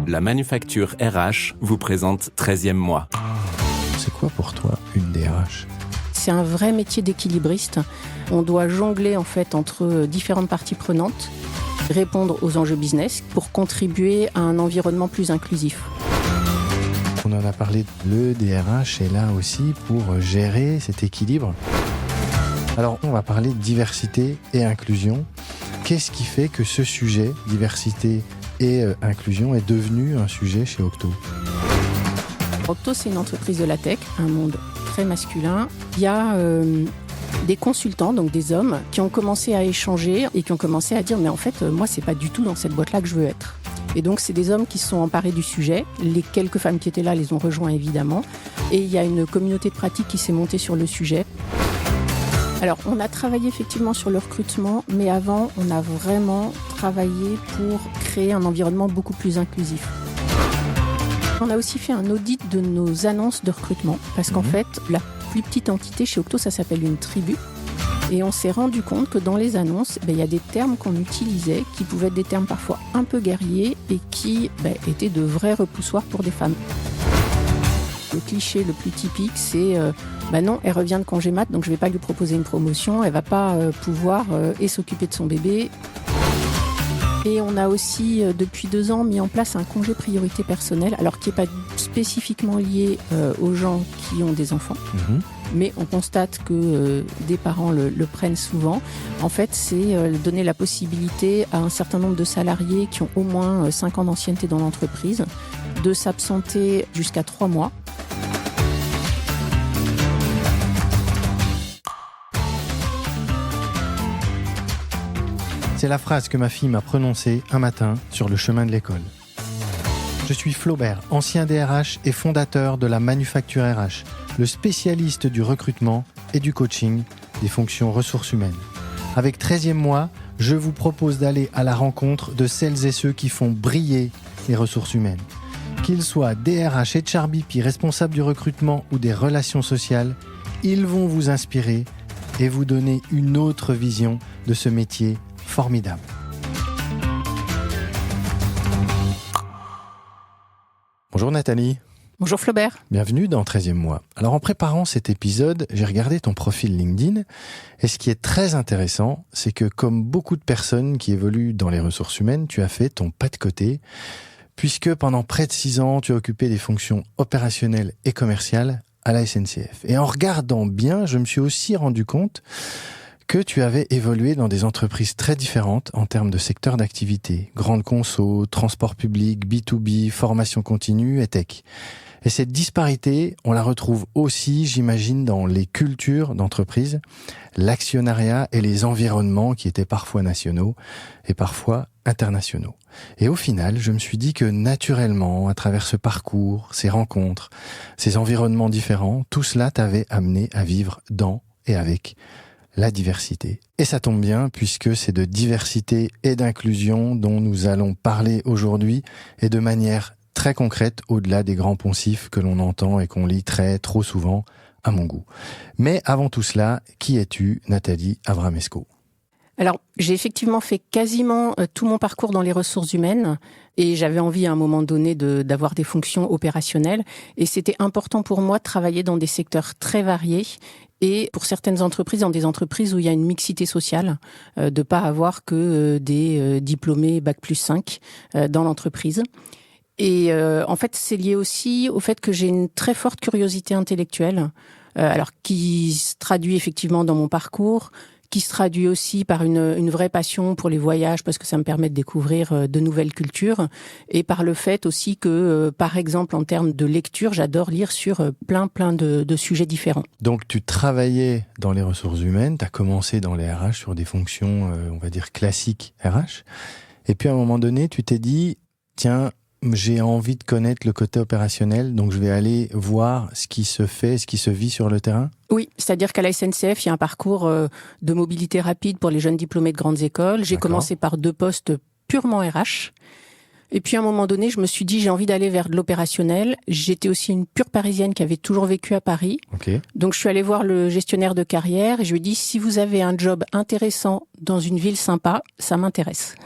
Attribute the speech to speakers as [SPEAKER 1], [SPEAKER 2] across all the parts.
[SPEAKER 1] La Manufacture RH vous présente 13e mois.
[SPEAKER 2] C'est quoi pour toi une DRH ?
[SPEAKER 3] C'est un vrai métier d'équilibriste. On doit jongler en fait entre différentes parties prenantes, répondre aux enjeux business pour contribuer à un environnement plus inclusif.
[SPEAKER 2] On en a parlé, le DRH est là aussi pour gérer cet équilibre. Alors on va parler de diversité et inclusion. Qu'est-ce qui fait que ce sujet, diversité et inclusion, est devenu un sujet chez Octo ?
[SPEAKER 3] Octo, c'est une entreprise de la tech, un monde très masculin. Il y a des consultants, donc des hommes, qui ont commencé à échanger et qui ont commencé à dire « mais en fait, moi, c'est pas du tout dans cette boîte-là que je veux être ». Et donc, c'est des hommes qui se sont emparés du sujet. Les quelques femmes qui étaient là les ont rejoints, évidemment. Et il y a une communauté de pratique qui s'est montée sur le sujet. Alors, on a travaillé effectivement sur le recrutement, mais avant, on a vraiment travaillé pour créer un environnement beaucoup plus inclusif. On a aussi fait un audit de nos annonces de recrutement, parce qu'en fait, la plus petite entité chez Octo, ça s'appelle une tribu. Et on s'est rendu compte que dans les annonces, il y a des termes qu'on utilisait qui pouvaient être des termes parfois un peu guerriers et qui étaient de vrais repoussoirs pour des femmes. Le cliché le plus typique, c'est non, elle revient de congé mat, donc je ne vais pas lui proposer une promotion, elle ne va pas pouvoir s'occuper de son bébé. Et on a aussi, depuis 2 ans, mis en place un congé priorité personnelle, alors qui n'est pas spécifiquement lié aux gens qui ont des enfants. Mais on constate que des parents le prennent souvent. En fait, c'est donner la possibilité à un certain nombre de salariés qui ont au moins 5 ans d'ancienneté dans l'entreprise de s'absenter jusqu'à 3 mois.
[SPEAKER 2] C'est la phrase que ma fille m'a prononcée un matin sur le chemin de l'école. Je suis Flaubert, ancien DRH et fondateur de la Manufacture RH, le spécialiste du recrutement et du coaching des fonctions ressources humaines. Avec 13e mois, je vous propose d'aller à la rencontre de celles et ceux qui font briller les ressources humaines. Qu'ils soient DRH, HRBP, responsables du recrutement ou des relations sociales, ils vont vous inspirer et vous donner une autre vision de ce métier formidable. Bonjour Nathalie.
[SPEAKER 3] Bonjour Flaubert.
[SPEAKER 2] Bienvenue dans 13e mois. Alors en préparant cet épisode, j'ai regardé ton profil LinkedIn et ce qui est très intéressant, c'est que comme beaucoup de personnes qui évoluent dans les ressources humaines, tu as fait ton pas de côté puisque pendant près de 6 ans, tu as occupé des fonctions opérationnelles et commerciales à la SNCF. Et en regardant bien, je me suis aussi rendu compte que tu avais évolué dans des entreprises très différentes en termes de secteur d'activité, grande conso, transport public, B2B, formation continue et tech. Et cette disparité, on la retrouve aussi, j'imagine, dans les cultures d'entreprise, l'actionnariat et les environnements qui étaient parfois nationaux et parfois internationaux. Et au final, je me suis dit que naturellement, à travers ce parcours, ces rencontres, ces environnements différents, tout cela t'avait amené à vivre dans et avec la diversité. Et ça tombe bien puisque c'est de diversité et d'inclusion dont nous allons parler aujourd'hui et de manière très concrète au-delà des grands poncifs que l'on entend et qu'on lit trop souvent à mon goût. Mais avant tout cela, qui es-tu, Nathalie Avramesco ?
[SPEAKER 3] Alors, j'ai effectivement fait quasiment tout mon parcours dans les ressources humaines et j'avais envie à un moment donné d'avoir des fonctions opérationnelles et c'était important pour moi de travailler dans des secteurs très variés et pour certaines entreprises, dans des entreprises où il y a une mixité sociale, de pas avoir que des diplômés Bac+5 dans l'entreprise. Et en fait, c'est lié aussi au fait que j'ai une très forte curiosité intellectuelle, alors qui se traduit effectivement dans mon parcours, qui se traduit aussi par une vraie passion pour les voyages parce que ça me permet de découvrir de nouvelles cultures et par le fait aussi que, par exemple, en termes de lecture, j'adore lire sur plein de sujets différents.
[SPEAKER 2] Donc tu travaillais dans les ressources humaines, tu as commencé dans les RH sur des fonctions, on va dire, classiques RH. Et puis à un moment donné, tu t'es dit, tiens, j'ai envie de connaître le côté opérationnel, donc je vais aller voir ce qui se fait, ce qui se vit sur le terrain.
[SPEAKER 3] Oui, c'est-à-dire qu'à la SNCF, il y a un parcours de mobilité rapide pour les jeunes diplômés de grandes écoles. J'ai commencé par 2 postes purement RH. Et puis à un moment donné, je me suis dit, j'ai envie d'aller vers de l'opérationnel. J'étais aussi une pure parisienne qui avait toujours vécu à Paris.
[SPEAKER 2] Ok.
[SPEAKER 3] Donc je suis allée voir le gestionnaire de carrière et je lui ai dit, si vous avez un job intéressant dans une ville sympa, ça m'intéresse.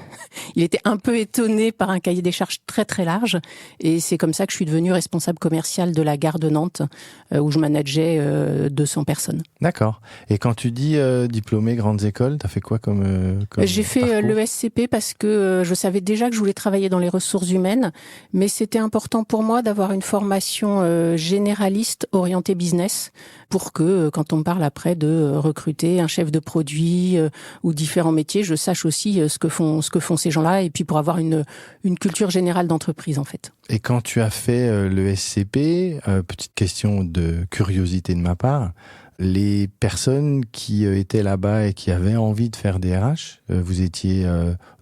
[SPEAKER 3] Il était un peu étonné par un cahier des charges très très large et c'est comme ça que je suis devenue responsable commerciale de la gare de Nantes où je manageais 200 personnes.
[SPEAKER 2] D'accord. Et quand tu dis diplômé grandes écoles, t'as fait quoi comme
[SPEAKER 3] J'ai fait
[SPEAKER 2] parcours
[SPEAKER 3] l'ESCP parce que je savais déjà que je voulais travailler dans les ressources humaines, mais c'était important pour moi d'avoir une formation généraliste orientée business pour que quand on me parle après de recruter un chef de produit ou différents métiers, je sache aussi ce que font ces gens-là et puis pour avoir une culture générale d'entreprise en fait.
[SPEAKER 2] Et quand tu as fait le SCP, petite question de curiosité de ma part, les personnes qui étaient là-bas et qui avaient envie de faire des RH, vous étiez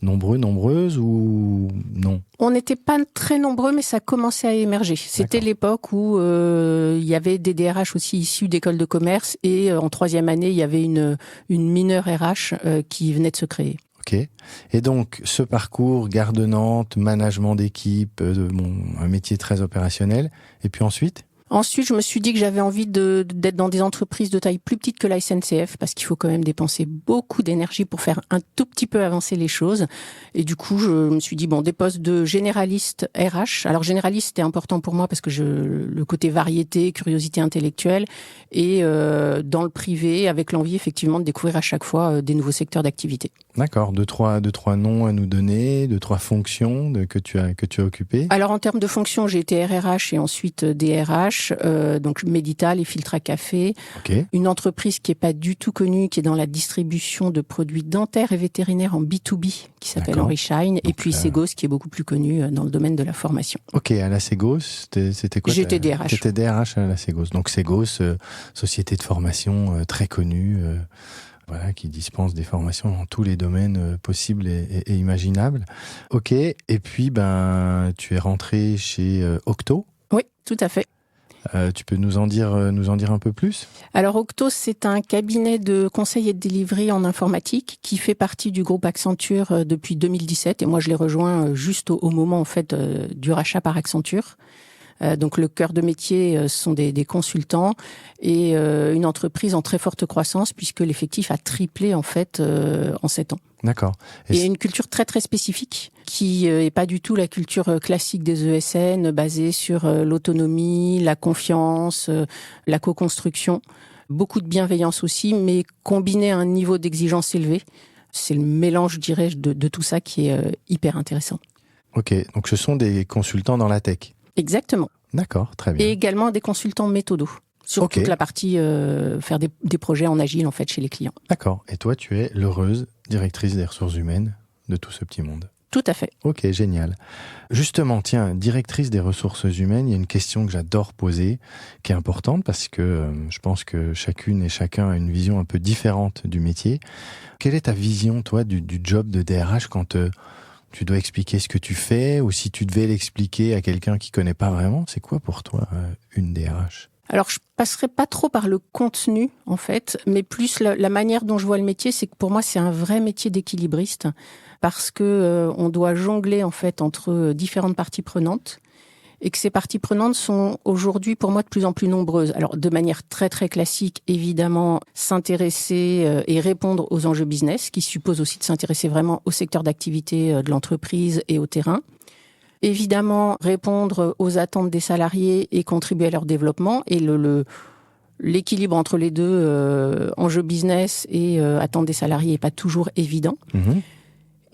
[SPEAKER 2] nombreuses ou non ?
[SPEAKER 3] On n'était pas très nombreux, mais ça commençait à émerger. C'était l'époque où il y avait des DRH aussi issus d'écoles de commerce et en troisième année, il y avait une mineure RH qui venait de se créer.
[SPEAKER 2] Ok. Et donc, ce parcours, gare de Nantes, management d'équipe, un métier très opérationnel. Et puis ensuite ?
[SPEAKER 3] Ensuite, je me suis dit que j'avais envie d'être dans des entreprises de taille plus petite que la SNCF parce qu'il faut quand même dépenser beaucoup d'énergie pour faire un tout petit peu avancer les choses. Et du coup, je me suis dit, des postes de généraliste RH. Alors, généraliste, c'était important pour moi parce que le côté variété, curiosité intellectuelle et dans le privé avec l'envie effectivement de découvrir à chaque fois des nouveaux secteurs d'activité.
[SPEAKER 2] D'accord. Deux, trois noms à nous donner, 2-3 fonctions que tu as occupées.
[SPEAKER 3] Alors, en termes de fonctions, j'ai été RRH et ensuite DRH. Donc Médital et Filtre à café, Une entreprise qui est pas du tout connue, qui est dans la distribution de produits dentaires et vétérinaires en B2B, qui s'appelle Henry Schein, et puis Segos, qui est beaucoup plus connu dans le domaine de la formation.
[SPEAKER 2] Ok, à la Segos, c'était quoi ?
[SPEAKER 3] J'étais DRH.
[SPEAKER 2] J'étais DRH à la Segos. Donc Segos, société de formation très connue, qui dispense des formations dans tous les domaines possibles et imaginables. Ok, et puis tu es rentré chez Octo ?
[SPEAKER 3] Oui, tout à fait.
[SPEAKER 2] Tu peux nous en dire un peu plus ? Alors,
[SPEAKER 3] Octo, c'est un cabinet de conseil et de delivery en informatique qui fait partie du groupe Accenture depuis 2017. Et moi, je l'ai rejoint juste au moment, en fait, du rachat par Accenture. Donc, le cœur de métier sont des consultants et une entreprise en très forte croissance puisque l'effectif a triplé, en fait, en 7 ans.
[SPEAKER 2] D'accord.
[SPEAKER 3] Et une culture très très spécifique qui est pas du tout la culture classique des ESN basée sur l'autonomie, la confiance, la co-construction. Beaucoup de bienveillance aussi, mais combiné à un niveau d'exigence élevé. C'est le mélange, je dirais, de tout ça qui est hyper intéressant.
[SPEAKER 2] Ok, donc ce sont des consultants dans la tech.
[SPEAKER 3] Exactement.
[SPEAKER 2] D'accord, très bien.
[SPEAKER 3] Et également des consultants méthodo. Sur toute la partie faire des projets en agile en fait chez les clients.
[SPEAKER 2] D'accord. Et toi, tu es l'heureuse directrice des ressources humaines de tout ce petit monde.
[SPEAKER 3] Tout à fait.
[SPEAKER 2] Ok, génial. Justement, tiens, directrice des ressources humaines, il y a une question que j'adore poser, qui est importante parce que je pense que chacune et chacun a une vision un peu différente du métier. Quelle est ta vision, toi, du job de DRH quand tu dois expliquer ce que tu fais ou si tu devais l'expliquer à quelqu'un qui connaît pas vraiment? C'est quoi pour toi une DRH?
[SPEAKER 3] Alors, je passerai pas trop par le contenu, en fait, mais plus la manière dont je vois le métier, c'est que pour moi, c'est un vrai métier d'équilibriste parce que on doit jongler, en fait, entre différentes parties prenantes et que ces parties prenantes sont aujourd'hui, pour moi, de plus en plus nombreuses. Alors, de manière très, très classique, évidemment, s'intéresser et répondre aux enjeux business, qui suppose aussi de s'intéresser vraiment au secteur d'activité de l'entreprise et au terrain. Évidemment, répondre aux attentes des salariés et contribuer à leur développement. Et l'équilibre entre les deux, enjeux business et attentes des salariés, n'est pas toujours évident. Mmh.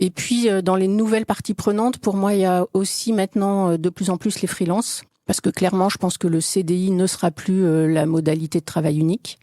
[SPEAKER 3] Et puis, dans les nouvelles parties prenantes, pour moi, il y a aussi maintenant de plus en plus les freelances. Parce que clairement, je pense que le CDI ne sera plus la modalité de travail unique.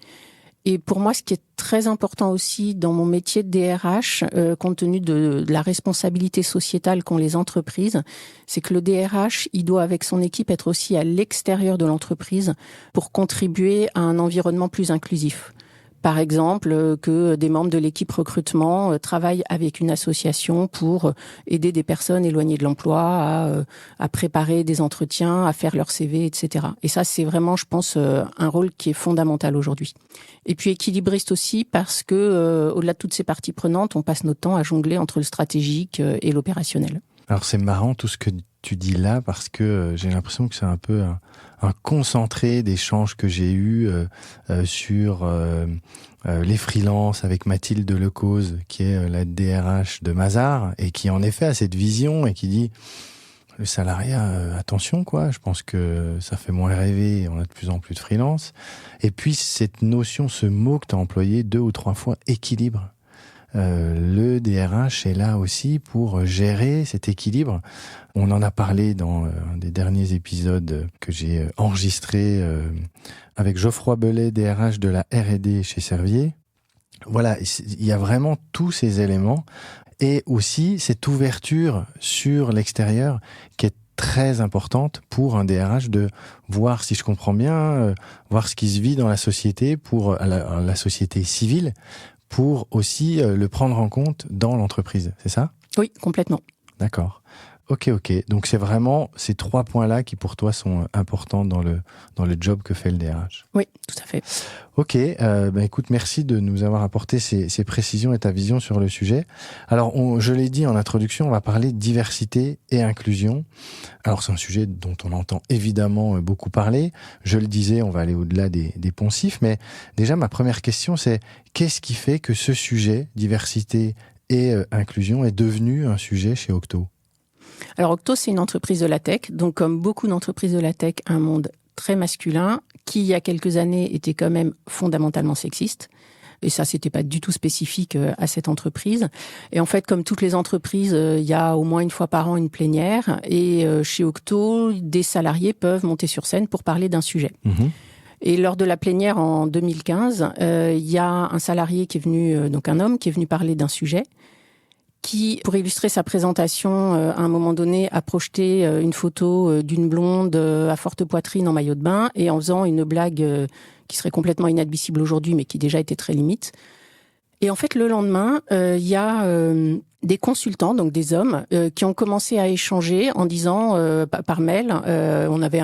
[SPEAKER 3] Et pour moi, ce qui est très important aussi dans mon métier de DRH, compte tenu de la responsabilité sociétale qu'ont les entreprises, c'est que le DRH, il doit avec son équipe être aussi à l'extérieur de l'entreprise pour contribuer à un environnement plus inclusif. Par exemple, que des membres de l'équipe recrutement travaillent avec une association pour aider des personnes éloignées de l'emploi à préparer des entretiens, à faire leur CV, etc. Et ça, c'est vraiment, je pense, un rôle qui est fondamental aujourd'hui. Et puis équilibriste aussi parce que, au-delà de toutes ces parties prenantes, on passe notre temps à jongler entre le stratégique et l'opérationnel.
[SPEAKER 2] Alors c'est marrant tout ce que tu dis là parce que j'ai l'impression que c'est un peu un concentré d'échanges que j'ai eu sur les freelances avec Mathilde Lecause, qui est la DRH de Mazars et qui en effet a cette vision et qui dit le salariat, attention quoi, je pense que ça fait moins rêver, on a de plus en plus de freelance. Et puis cette notion, ce mot que tu as employé 2 ou 3 fois, équilibre. Le DRH est là aussi pour gérer cet équilibre. On en a parlé dans un des derniers épisodes que j'ai enregistré avec Geoffroy Bellet, DRH de la R&D chez Servier. Voilà, il y a vraiment tous ces éléments et aussi cette ouverture sur l'extérieur qui est très importante pour un DRH de voir, si je comprends bien, voir ce qui se vit dans la société, pour la société civile, pour aussi le prendre en compte dans l'entreprise, c'est ça ?
[SPEAKER 3] Oui, complètement.
[SPEAKER 2] D'accord. Ok. Donc c'est vraiment ces 3 points-là qui pour toi sont importants dans le job que fait le DRH.
[SPEAKER 3] Oui, tout à fait.
[SPEAKER 2] Ok, écoute, merci de nous avoir apporté ces précisions et ta vision sur le sujet. Alors, je l'ai dit en introduction, on va parler de diversité et inclusion. Alors, c'est un sujet dont on entend évidemment beaucoup parler. Je le disais, on va aller au-delà des poncifs, mais déjà, ma première question, c'est qu'est-ce qui fait que ce sujet, diversité et inclusion, est devenu un sujet chez Octo ?
[SPEAKER 3] Alors Octo, c'est une entreprise de la tech, donc comme beaucoup d'entreprises de la tech, un monde très masculin, qui il y a quelques années était quand même fondamentalement sexiste. Et ça, c'était pas du tout spécifique à cette entreprise. Et en fait, comme toutes les entreprises, il y a au moins une fois par an une plénière. Et chez Octo, des salariés peuvent monter sur scène pour parler d'un sujet. Mmh. Et lors de la plénière en 2015, il y a un salarié qui est venu, donc un homme qui est venu parler d'un sujet, qui, pour illustrer sa présentation, à un moment donné, a projeté une photo d'une blonde à forte poitrine en maillot de bain et en faisant une blague qui serait complètement inadmissible aujourd'hui, mais qui déjà était très limite. Et en fait, le lendemain, il y a des consultants, donc des hommes, qui ont commencé à échanger en disant par mail, on avait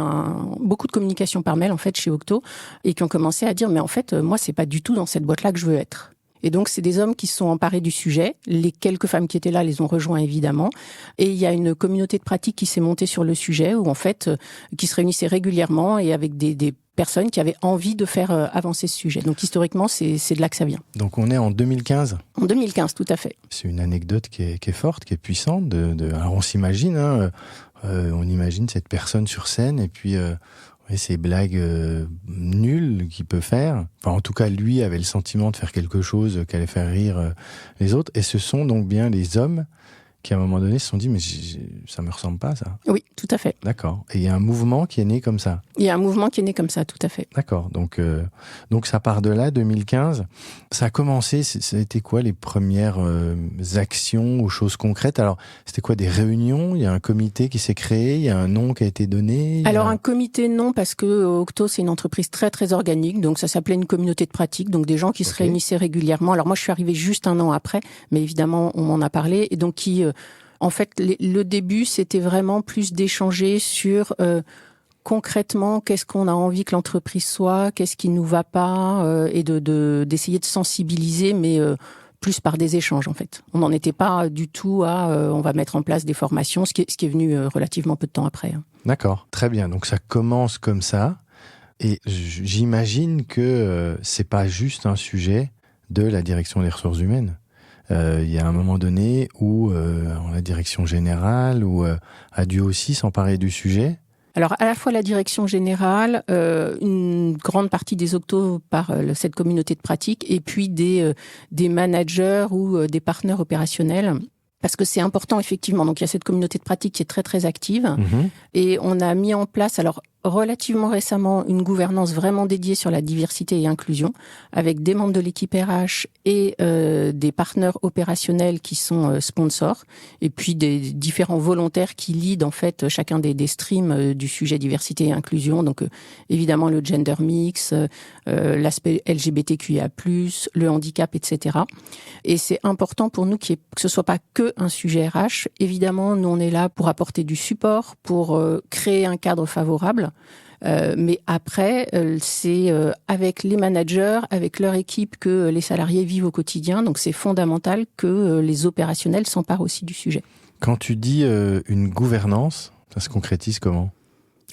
[SPEAKER 3] beaucoup de communication par mail en fait chez Octo, et qui ont commencé à dire mais en fait, moi c'est pas du tout dans cette boîte-là que je veux être. Et donc, c'est des hommes qui se sont emparés du sujet. Les quelques femmes qui étaient là les ont rejoints, évidemment. Et il y a une communauté de pratique qui s'est montée sur le sujet, où en fait, qui se réunissait régulièrement et avec des personnes qui avaient envie de faire avancer ce sujet. Donc, historiquement, c'est de là que ça vient.
[SPEAKER 2] Donc, on est en 2015 ? En
[SPEAKER 3] 2015, tout à fait.
[SPEAKER 2] C'est une anecdote qui est forte, qui est puissante. Alors, on s'imagine, on imagine cette personne sur scène et puis... Et ces blagues nulles qu'il peut faire. Enfin, en tout cas, lui avait le sentiment de faire quelque chose qui allait faire rire les autres. Et ce sont donc bien les hommes qui, à un moment donné, se sont dit « mais ça me ressemble pas, ça ».
[SPEAKER 3] Oui, tout à fait.
[SPEAKER 2] D'accord. Et il y a un mouvement qui est né comme ça.
[SPEAKER 3] Il y a un mouvement qui est né comme ça, tout à fait.
[SPEAKER 2] D'accord. Donc ça part de là, 2015. Ça a commencé, ça a été quoi les premières actions ou choses concrètes ? Alors, c'était quoi, des réunions ? Il y a un comité qui s'est créé ? Il y a un nom qui a été donné ?
[SPEAKER 3] Alors, un comité, non, parce que Octo, c'est une entreprise très, très organique. Donc, ça s'appelait une communauté de pratique. Donc, des gens qui se réunissaient régulièrement. Alors, moi, je suis arrivée juste un an après. Mais évidemment, on m'en a parlé. Et donc, en fait, le début, c'était vraiment plus d'échanger sur... concrètement, qu'est-ce qu'on a envie que l'entreprise soit, qu'est-ce qui nous va pas, et d'essayer de sensibiliser, mais plus par des échanges en fait. On n'en était pas du tout à on va mettre en place des formations, ce qui est venu relativement peu de temps après. D'accord,
[SPEAKER 2] très bien. Donc ça commence comme ça, et j'imagine que c'est pas juste un sujet de la direction des ressources humaines. Il y a un moment donné où la direction générale a dû aussi s'emparer du sujet.
[SPEAKER 3] Alors, à la fois la direction générale, une grande partie des Octos par cette communauté de pratique, et puis des managers ou des partenaires opérationnels. Parce que c'est important, effectivement. Donc, il y a cette communauté de pratique qui est très, très active. Mmh. Et on a mis en place, alors, relativement récemment, une gouvernance vraiment dédiée sur la diversité et inclusion, avec des membres de l'équipe RH et des partenaires opérationnels qui sont sponsors, et puis des différents volontaires qui lead en fait chacun des streams du sujet diversité et inclusion. Donc évidemment le gender mix, l'aspect LGBTQIA+, le handicap, etc. Et c'est important pour nous que ce soit pas que un sujet RH. Évidemment, nous on est là pour apporter du support, pour créer un cadre favorable. Mais après, c'est avec les managers, avec leur équipe que les salariés vivent au quotidien. Donc c'est fondamental que les opérationnels s'emparent aussi du sujet.
[SPEAKER 2] Quand tu dis une gouvernance, ça se concrétise comment ?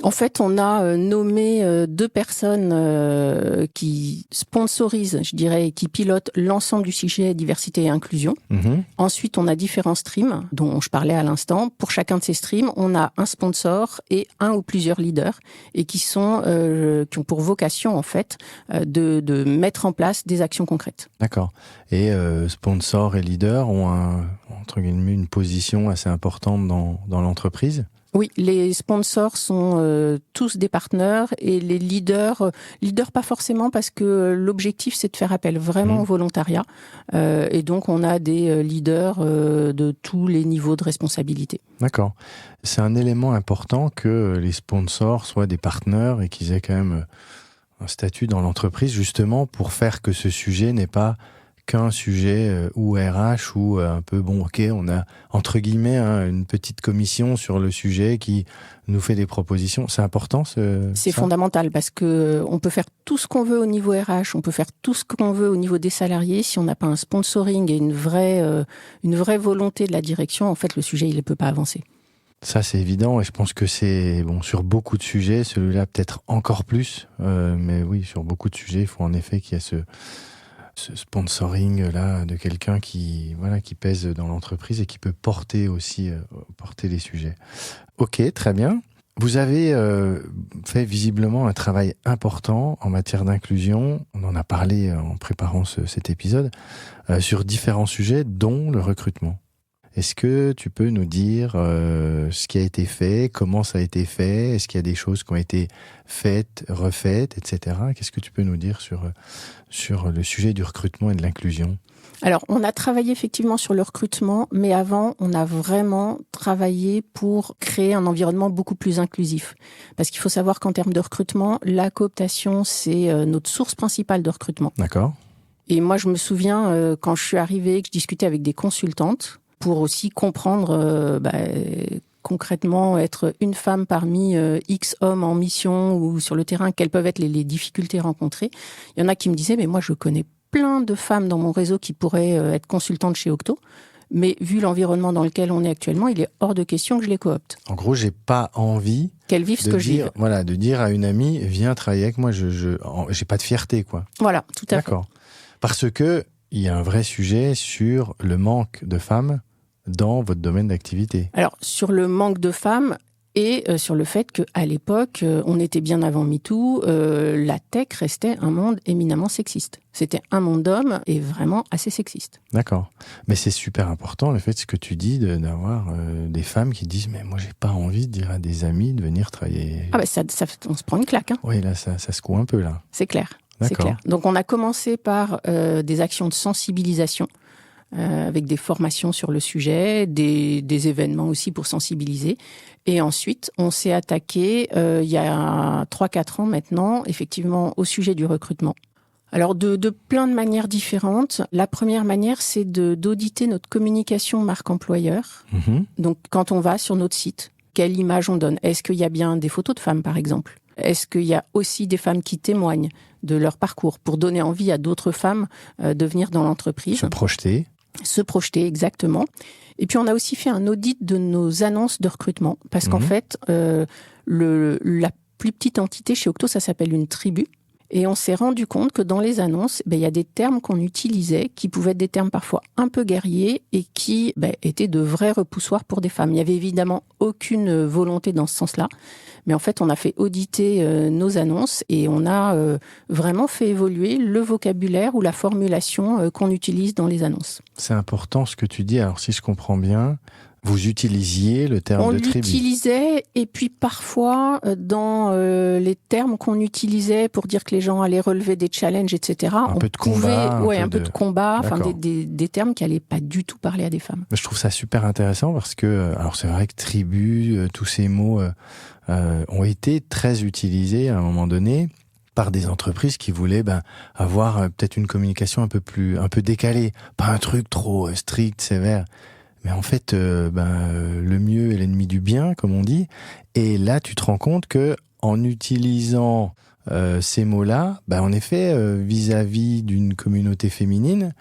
[SPEAKER 3] En fait, on a nommé 2 personnes qui sponsorisent, je dirais, et qui pilotent l'ensemble du sujet diversité et inclusion. Ensuite, on a différents streams dont je parlais à l'instant. Pour chacun de ces streams, on a un sponsor et un ou plusieurs leaders et qui ont pour vocation, en fait, de mettre en place des actions concrètes.
[SPEAKER 2] D'accord. Et sponsors et leaders ont entre guillemets, une position assez importante dans l'entreprise ?
[SPEAKER 3] Oui, les sponsors sont tous des partenaires et les leaders pas forcément parce que l'objectif c'est de faire appel vraiment au volontariat et donc on a des leaders de tous les niveaux de responsabilité.
[SPEAKER 2] D'accord. C'est un élément important que les sponsors soient des partenaires et qu'ils aient quand même un statut dans l'entreprise justement pour faire que ce sujet n'est pas qu'un sujet ou RH ou un peu, on a entre guillemets une petite commission sur le sujet qui nous fait des propositions. C'est important
[SPEAKER 3] C'est fondamental parce que on peut faire tout ce qu'on veut au niveau RH, on peut faire tout ce qu'on veut au niveau des salariés. Si on n'a pas un sponsoring et une vraie volonté de la direction, en fait, le sujet, il ne peut pas avancer.
[SPEAKER 2] Ça, c'est évident et je pense que c'est sur beaucoup de sujets, celui-là peut-être encore plus. Mais oui, sur beaucoup de sujets, il faut en effet qu'il y ait ce sponsoring là de quelqu'un qui pèse dans l'entreprise et qui peut porter les sujets. Ok, très bien. Vous avez fait visiblement un travail important en matière d'inclusion. On en a parlé en préparant cet épisode sur différents sujets, dont le recrutement. Est-ce que tu peux nous dire ce qui a été fait, comment ça a été fait, est-ce qu'il y a des choses qui ont été faites, refaites, etc. Qu'est-ce que tu peux nous dire sur le sujet du recrutement et de l'inclusion ?
[SPEAKER 3] Alors, on a travaillé effectivement sur le recrutement, mais avant, on a vraiment travaillé pour créer un environnement beaucoup plus inclusif. Parce qu'il faut savoir qu'en termes de recrutement, la cooptation, c'est notre source principale de recrutement.
[SPEAKER 2] D'accord.
[SPEAKER 3] Et moi, je me souviens, quand je suis arrivée, que je discutais avec des consultantes, pour aussi comprendre concrètement être une femme parmi X hommes en mission ou sur le terrain, quelles peuvent être les difficultés rencontrées. Il y en a qui me disaient, mais moi je connais plein de femmes dans mon réseau qui pourraient être consultantes chez Octo, mais vu l'environnement dans lequel on est actuellement, il est hors de question que je les coopte.
[SPEAKER 2] En gros, j'ai pas envie
[SPEAKER 3] qu'elles vivent ce que je vis.
[SPEAKER 2] Voilà, de dire à une amie, viens travailler avec moi, j'ai pas de fierté, quoi.
[SPEAKER 3] Voilà, tout à fait.
[SPEAKER 2] D'accord. Parce que il y a un vrai sujet sur le manque de femmes dans votre domaine d'activité.
[SPEAKER 3] Alors, sur le manque de femmes et sur le fait qu'à l'époque, on était bien avant MeToo, la tech restait un monde éminemment sexiste. C'était un monde d'hommes et vraiment assez sexiste.
[SPEAKER 2] D'accord. Mais c'est super important, le fait, ce que tu dis, d'avoir des femmes qui disent « Mais moi, j'ai pas envie de dire à des amis de venir travailler. »
[SPEAKER 3] Ah on se prend une claque. Hein.
[SPEAKER 2] Oui, là, ça secoue un peu, là.
[SPEAKER 3] C'est clair. C'est clair. Donc, on a commencé par des actions de sensibilisation avec des formations sur le sujet, des événements aussi pour sensibiliser. Et ensuite, on s'est attaqué, il y a 3-4 ans maintenant, effectivement, au sujet du recrutement. Alors, de plein de manières différentes. La première manière, c'est d'auditer notre communication marque employeur. Donc, quand on va sur notre site, quelle image on donne ? Est-ce qu'il y a bien des photos de femmes, par exemple ? Est-ce qu'il y a aussi des femmes qui témoignent de leur parcours pour donner envie à d'autres femmes de venir dans l'entreprise ? Se projeter, exactement. Et puis, on a aussi fait un audit de nos annonces de recrutement. Parce qu'en fait, la plus petite entité chez Octo, ça s'appelle une tribu. Et on s'est rendu compte que dans les annonces, il y a des termes qu'on utilisait qui pouvaient être des termes parfois un peu guerriers et qui étaient de vrais repoussoirs pour des femmes. Il n'y avait évidemment aucune volonté dans ce sens-là. Mais en fait, on a fait auditer nos annonces et on a vraiment fait évoluer le vocabulaire ou la formulation qu'on utilise dans les annonces.
[SPEAKER 2] C'est important ce que tu dis. Alors, si je comprends bien, vous utilisiez le terme de tribu.
[SPEAKER 3] On l'utilisait et puis parfois, dans les termes qu'on utilisait pour dire que les gens allaient relever des challenges, etc.
[SPEAKER 2] Un peu de
[SPEAKER 3] combat, enfin des termes qui n'allaient pas du tout parler à des femmes.
[SPEAKER 2] Je trouve ça super intéressant parce que, alors c'est vrai que tribu, tous ces mots ont été très utilisés à un moment donné par des entreprises qui voulaient avoir peut-être une communication un peu décalée, pas un truc trop strict, sévère. Mais en fait, le mieux est l'ennemi du bien, comme on dit. Et là, tu te rends compte que en utilisant ces mots-là, en effet, vis-à-vis d'une communauté féminine,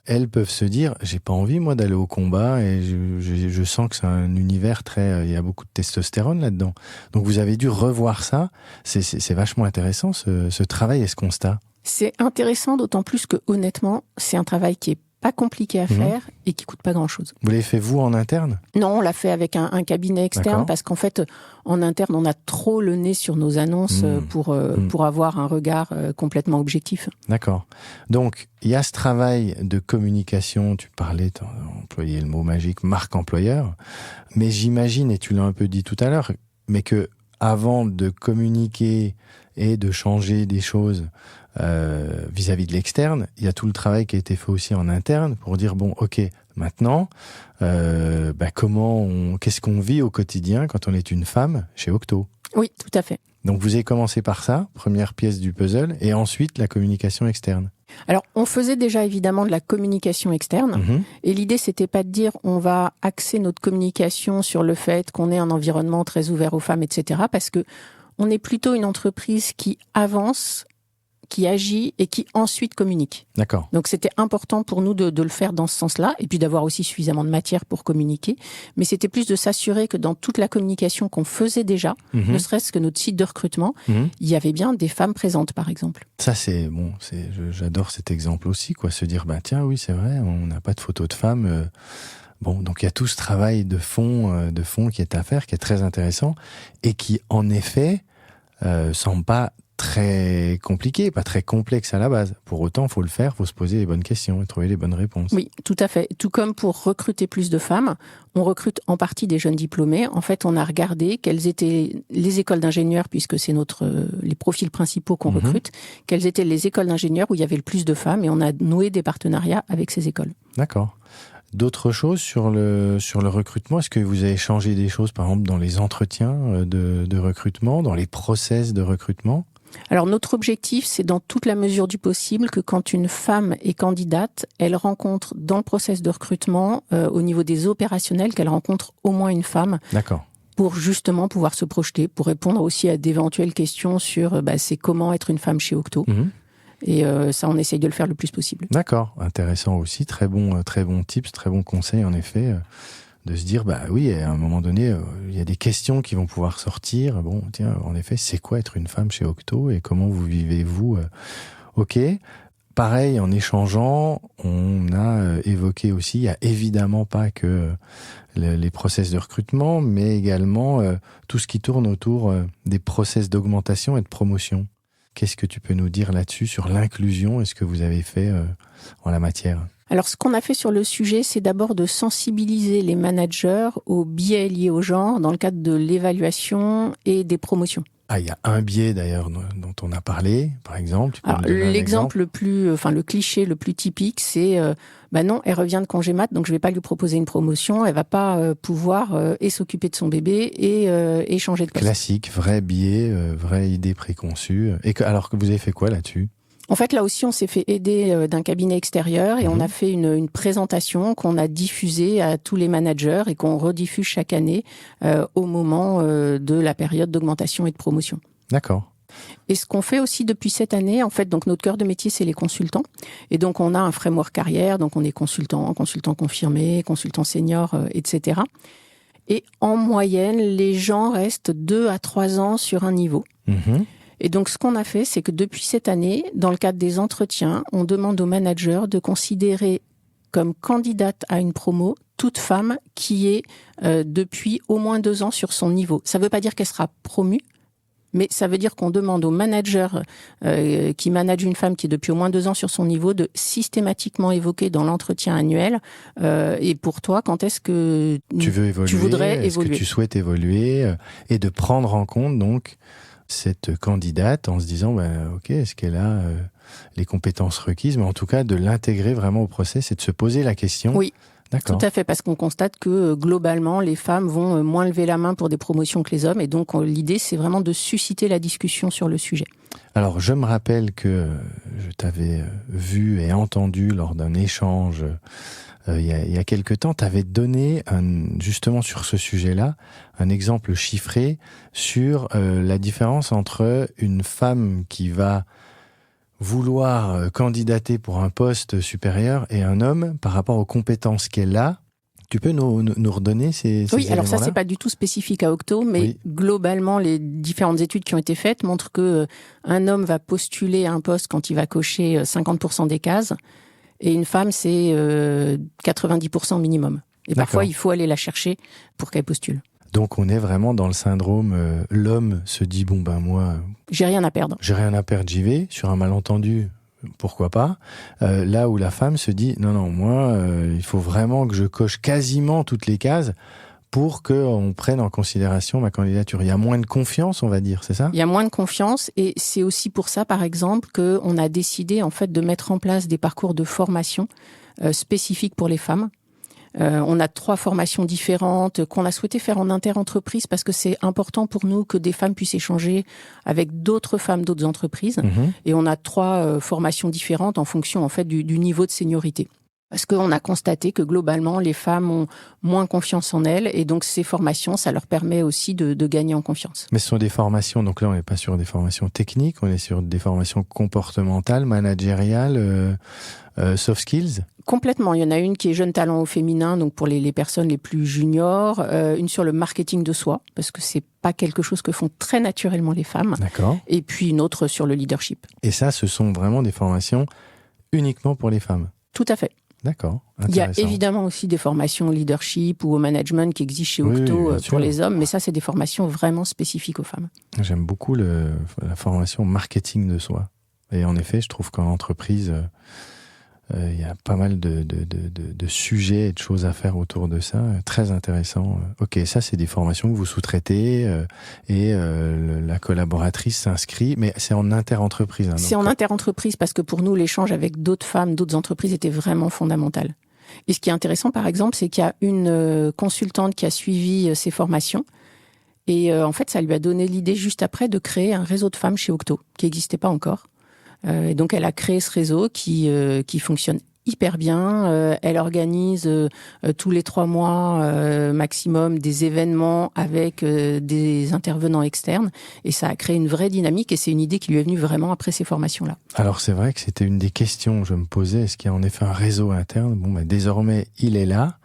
[SPEAKER 2] elles peuvent se dire, j'ai pas envie moi d'aller au combat et je sens que c'est un univers il y a beaucoup de testostérone là-dedans. Donc vous avez dû revoir ça. C'est vachement intéressant ce travail et ce constat.
[SPEAKER 3] C'est intéressant, d'autant plus que honnêtement, c'est un travail qui est pas compliqué à faire et qui coûte pas grand-chose.
[SPEAKER 2] Vous l'avez fait vous en interne ?
[SPEAKER 3] Non, on l'a fait avec un cabinet externe. D'accord. Parce qu'en fait, en interne, on a trop le nez sur nos annonces pour avoir un regard complètement objectif.
[SPEAKER 2] D'accord. Donc, il y a ce travail de communication, tu parlais, tu as employé le mot magique, marque employeur, mais j'imagine, et tu l'as un peu dit tout à l'heure, mais que avant de communiquer et de changer des choses vis-à-vis de l'externe, il y a tout le travail qui a été fait aussi en interne pour dire bon, ok, maintenant, qu'est-ce qu'on vit au quotidien quand on est une femme chez Octo ?
[SPEAKER 3] Oui, tout à fait.
[SPEAKER 2] Donc vous avez commencé par ça, première pièce du puzzle, et ensuite la communication externe.
[SPEAKER 3] Alors, on faisait déjà évidemment de la communication externe, et l'idée c'était pas de dire on va axer notre communication sur le fait qu'on ait un environnement très ouvert aux femmes, etc. Parce que on est plutôt une entreprise qui avance, qui agit et qui ensuite communique.
[SPEAKER 2] D'accord.
[SPEAKER 3] Donc c'était important pour nous de le faire dans ce sens-là, et puis d'avoir aussi suffisamment de matière pour communiquer. Mais c'était plus de s'assurer que dans toute la communication qu'on faisait déjà, ne serait-ce que notre site de recrutement, il y avait bien des femmes présentes, par exemple. Ça
[SPEAKER 2] j'adore cet exemple aussi, quoi. Se dire tiens, oui, c'est vrai, on n'a pas de photos de femmes. Donc il y a tout ce travail de fond qui est à faire, qui est très intéressant et qui en effet semble pas très compliqué, pas très complexe à la base. Pour autant, il faut le faire, il faut se poser les bonnes questions et trouver les bonnes réponses.
[SPEAKER 3] Oui, tout à fait. Tout comme pour recruter plus de femmes, on recrute en partie des jeunes diplômés. En fait, on a regardé quelles étaient les écoles d'ingénieurs, puisque c'est les profils principaux qu'on recrute, quelles étaient les écoles d'ingénieurs où il y avait le plus de femmes, et on a noué des partenariats avec ces écoles.
[SPEAKER 2] D'accord. D'autres choses sur le recrutement ? Est-ce que vous avez changé des choses, par exemple, dans les entretiens de recrutement, dans les process de recrutement ?
[SPEAKER 3] Alors notre objectif, c'est dans toute la mesure du possible que quand une femme est candidate, elle rencontre dans le process de recrutement, au niveau des opérationnels, qu'elle rencontre au moins une femme.
[SPEAKER 2] D'accord.
[SPEAKER 3] Pour justement pouvoir se projeter, pour répondre aussi à d'éventuelles questions sur c'est comment être une femme chez Octo. Et ça, on essaye de le faire le plus possible.
[SPEAKER 2] D'accord, intéressant aussi, très bon tips, très bon conseil en effet, de se dire oui, à un moment donné, il y a des questions qui vont pouvoir sortir. Bon, tiens, en effet, c'est quoi être une femme chez Octo et comment vous vivez-vous Ok. Pareil, en échangeant, on a évoqué aussi, il n'y a évidemment pas que les process de recrutement, mais également tout ce qui tourne autour des process d'augmentation et de promotion. Qu'est-ce que tu peux nous dire là-dessus, sur l'inclusion et ce que vous avez fait en la matière ?
[SPEAKER 3] Alors, ce qu'on a fait sur le sujet, c'est d'abord de sensibiliser les managers aux biais liés au genre dans le cadre de l'évaluation et des promotions.
[SPEAKER 2] Ah, il y a un biais d'ailleurs dont on a parlé, par exemple.
[SPEAKER 3] Alors, l'exemple le cliché le plus typique, c'est non, elle revient de congé mat, donc je vais pas lui proposer une promotion, elle va pas pouvoir et s'occuper de son bébé et changer de poste.
[SPEAKER 2] Classique, vrai biais, vraie idée préconçue. Alors que vous avez fait quoi là-dessus ?
[SPEAKER 3] En fait, là aussi, on s'est fait aider d'un cabinet extérieur et on a fait une présentation qu'on a diffusée à tous les managers et qu'on rediffuse chaque année au moment de la période d'augmentation et de promotion.
[SPEAKER 2] D'accord.
[SPEAKER 3] Et ce qu'on fait aussi depuis cette année, en fait, donc notre cœur de métier, c'est les consultants. Et donc, on a un framework carrière, donc on est consultant confirmé, consultant senior, etc. Et en moyenne, les gens restent 2 à 3 ans sur un niveau. Et donc, ce qu'on a fait, c'est que depuis cette année, dans le cadre des entretiens, on demande aux managers de considérer comme candidate à une promo toute femme qui est depuis au moins 2 ans sur son niveau. Ça ne veut pas dire qu'elle sera promue, mais ça veut dire qu'on demande aux managers qui managent une femme qui est depuis au moins 2 ans sur son niveau de systématiquement évoquer dans l'entretien annuel et pour toi, quand est-ce que
[SPEAKER 2] tu voudrais évoluer, est-ce que tu souhaites évoluer et de prendre en compte donc cette candidate en se disant ok, est-ce qu'elle a les compétences requises, mais en tout cas de l'intégrer vraiment au process et de se poser la question.
[SPEAKER 3] Oui. D'accord. Tout à fait, parce qu'on constate que globalement, les femmes vont moins lever la main pour des promotions que les hommes, et donc l'idée, c'est vraiment de susciter la discussion sur le sujet.
[SPEAKER 2] Alors, je me rappelle que je t'avais vu et entendu lors d'un échange il y a quelque temps, tu avais donné, justement sur ce sujet-là, un exemple chiffré sur la différence entre une femme qui va vouloir candidater pour un poste supérieur et un homme par rapport aux compétences qu'elle a. Tu peux nous redonner ces
[SPEAKER 3] Oui, alors ça,
[SPEAKER 2] éléments-là ?
[SPEAKER 3] c'est pas du tout spécifique à Octo, mais
[SPEAKER 2] Oui.
[SPEAKER 3] globalement, les différentes études qui ont été faites montrent que un homme va postuler à un poste quand il va cocher 50% des cases, et une femme, c'est 90% minimum. Et parfois, il faut aller la chercher pour qu'elle postule.
[SPEAKER 2] Donc on est vraiment dans le syndrome, l'homme se dit, bon ben moi,
[SPEAKER 3] J'ai rien à perdre.
[SPEAKER 2] j'ai rien à perdre, j'y vais, sur un malentendu, pourquoi pas. Là où la femme se dit, non, moi, il faut vraiment que je coche quasiment toutes les cases pour qu'on prenne en considération ma candidature. Il y a moins de confiance, on va dire, c'est ça ?
[SPEAKER 3] Il y a moins de confiance, et c'est aussi pour ça, par exemple, qu'on a décidé en fait de mettre en place des parcours de formation spécifiques pour les femmes. On a 3 formations différentes qu'on a souhaité faire en inter-entreprise parce que c'est important pour nous que des femmes puissent échanger avec d'autres femmes d'autres entreprises. Et on a 3 formations différentes en fonction en fait du niveau de seniorité. Parce qu'on a constaté que globalement, les femmes ont moins confiance en elles, et donc ces formations, ça leur permet aussi de gagner en confiance.
[SPEAKER 2] Mais ce sont des formations, donc là on n'est pas sur des formations techniques, on est sur des formations comportementales, managériales, soft skills.
[SPEAKER 3] Complètement. Il y en a une qui est jeune talent au féminin, donc pour les personnes les plus juniors, une sur le marketing de soi, parce que c'est pas quelque chose que font très naturellement les femmes.
[SPEAKER 2] D'accord.
[SPEAKER 3] Et puis une autre sur le leadership.
[SPEAKER 2] Et ça, ce sont vraiment des formations uniquement pour les femmes.
[SPEAKER 3] Tout à fait.
[SPEAKER 2] D'accord.
[SPEAKER 3] Il y a
[SPEAKER 2] Intéressant.
[SPEAKER 3] évidemment aussi des formations au leadership ou au management qui existent chez
[SPEAKER 2] Oui,
[SPEAKER 3] Octo
[SPEAKER 2] bien
[SPEAKER 3] pour
[SPEAKER 2] sûr.
[SPEAKER 3] les hommes, mais ça, c'est des formations vraiment spécifiques aux femmes.
[SPEAKER 2] J'aime beaucoup la formation marketing de soi. Et en effet, je trouve qu'en entreprise, il y a pas mal de sujets et de choses à faire autour de ça. Très intéressant. Ok, ça, c'est des formations que vous sous-traitez et la collaboratrice s'inscrit, mais c'est en inter-entreprise. Hein,
[SPEAKER 3] C'est en inter-entreprise parce que pour nous, l'échange avec d'autres femmes, d'autres entreprises était vraiment fondamental. Et ce qui est intéressant, par exemple, c'est qu'il y a une consultante qui a suivi ces formations. Et en fait, ça lui a donné l'idée juste après de créer un réseau de femmes chez Octo, qui n'existait pas encore. Et donc, elle a créé ce réseau qui fonctionne hyper bien. Elle organise tous les 3 mois maximum des événements avec des intervenants externes. Et ça a créé une vraie dynamique, et c'est une idée qui lui est venue vraiment après ces formations-là.
[SPEAKER 2] Alors, c'est vrai que c'était une des questions que je me posais. Est-ce qu'il y a en effet un réseau interne ? Bon, désormais, il est là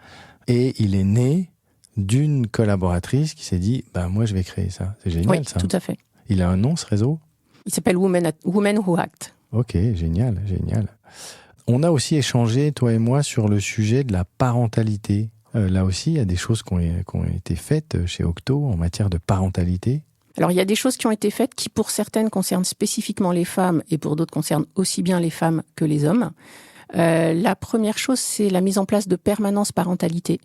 [SPEAKER 2] et il est né d'une collaboratrice qui s'est dit, moi, je vais créer ça. C'est génial,
[SPEAKER 3] Oui,
[SPEAKER 2] ça.
[SPEAKER 3] tout à fait.
[SPEAKER 2] Il a un nom, ce réseau ?
[SPEAKER 3] Il s'appelle Women Who Act.
[SPEAKER 2] Ok, génial, génial. On a aussi échangé, toi et moi, sur le sujet de la parentalité. Là aussi, il y a des choses qui ont été faites chez Octo en matière de parentalité.
[SPEAKER 3] Alors, il y a des choses qui ont été faites qui, pour certaines, concernent spécifiquement les femmes, et pour d'autres, concernent aussi bien les femmes que les hommes. La première chose, c'est la mise en place de permanence parentalité,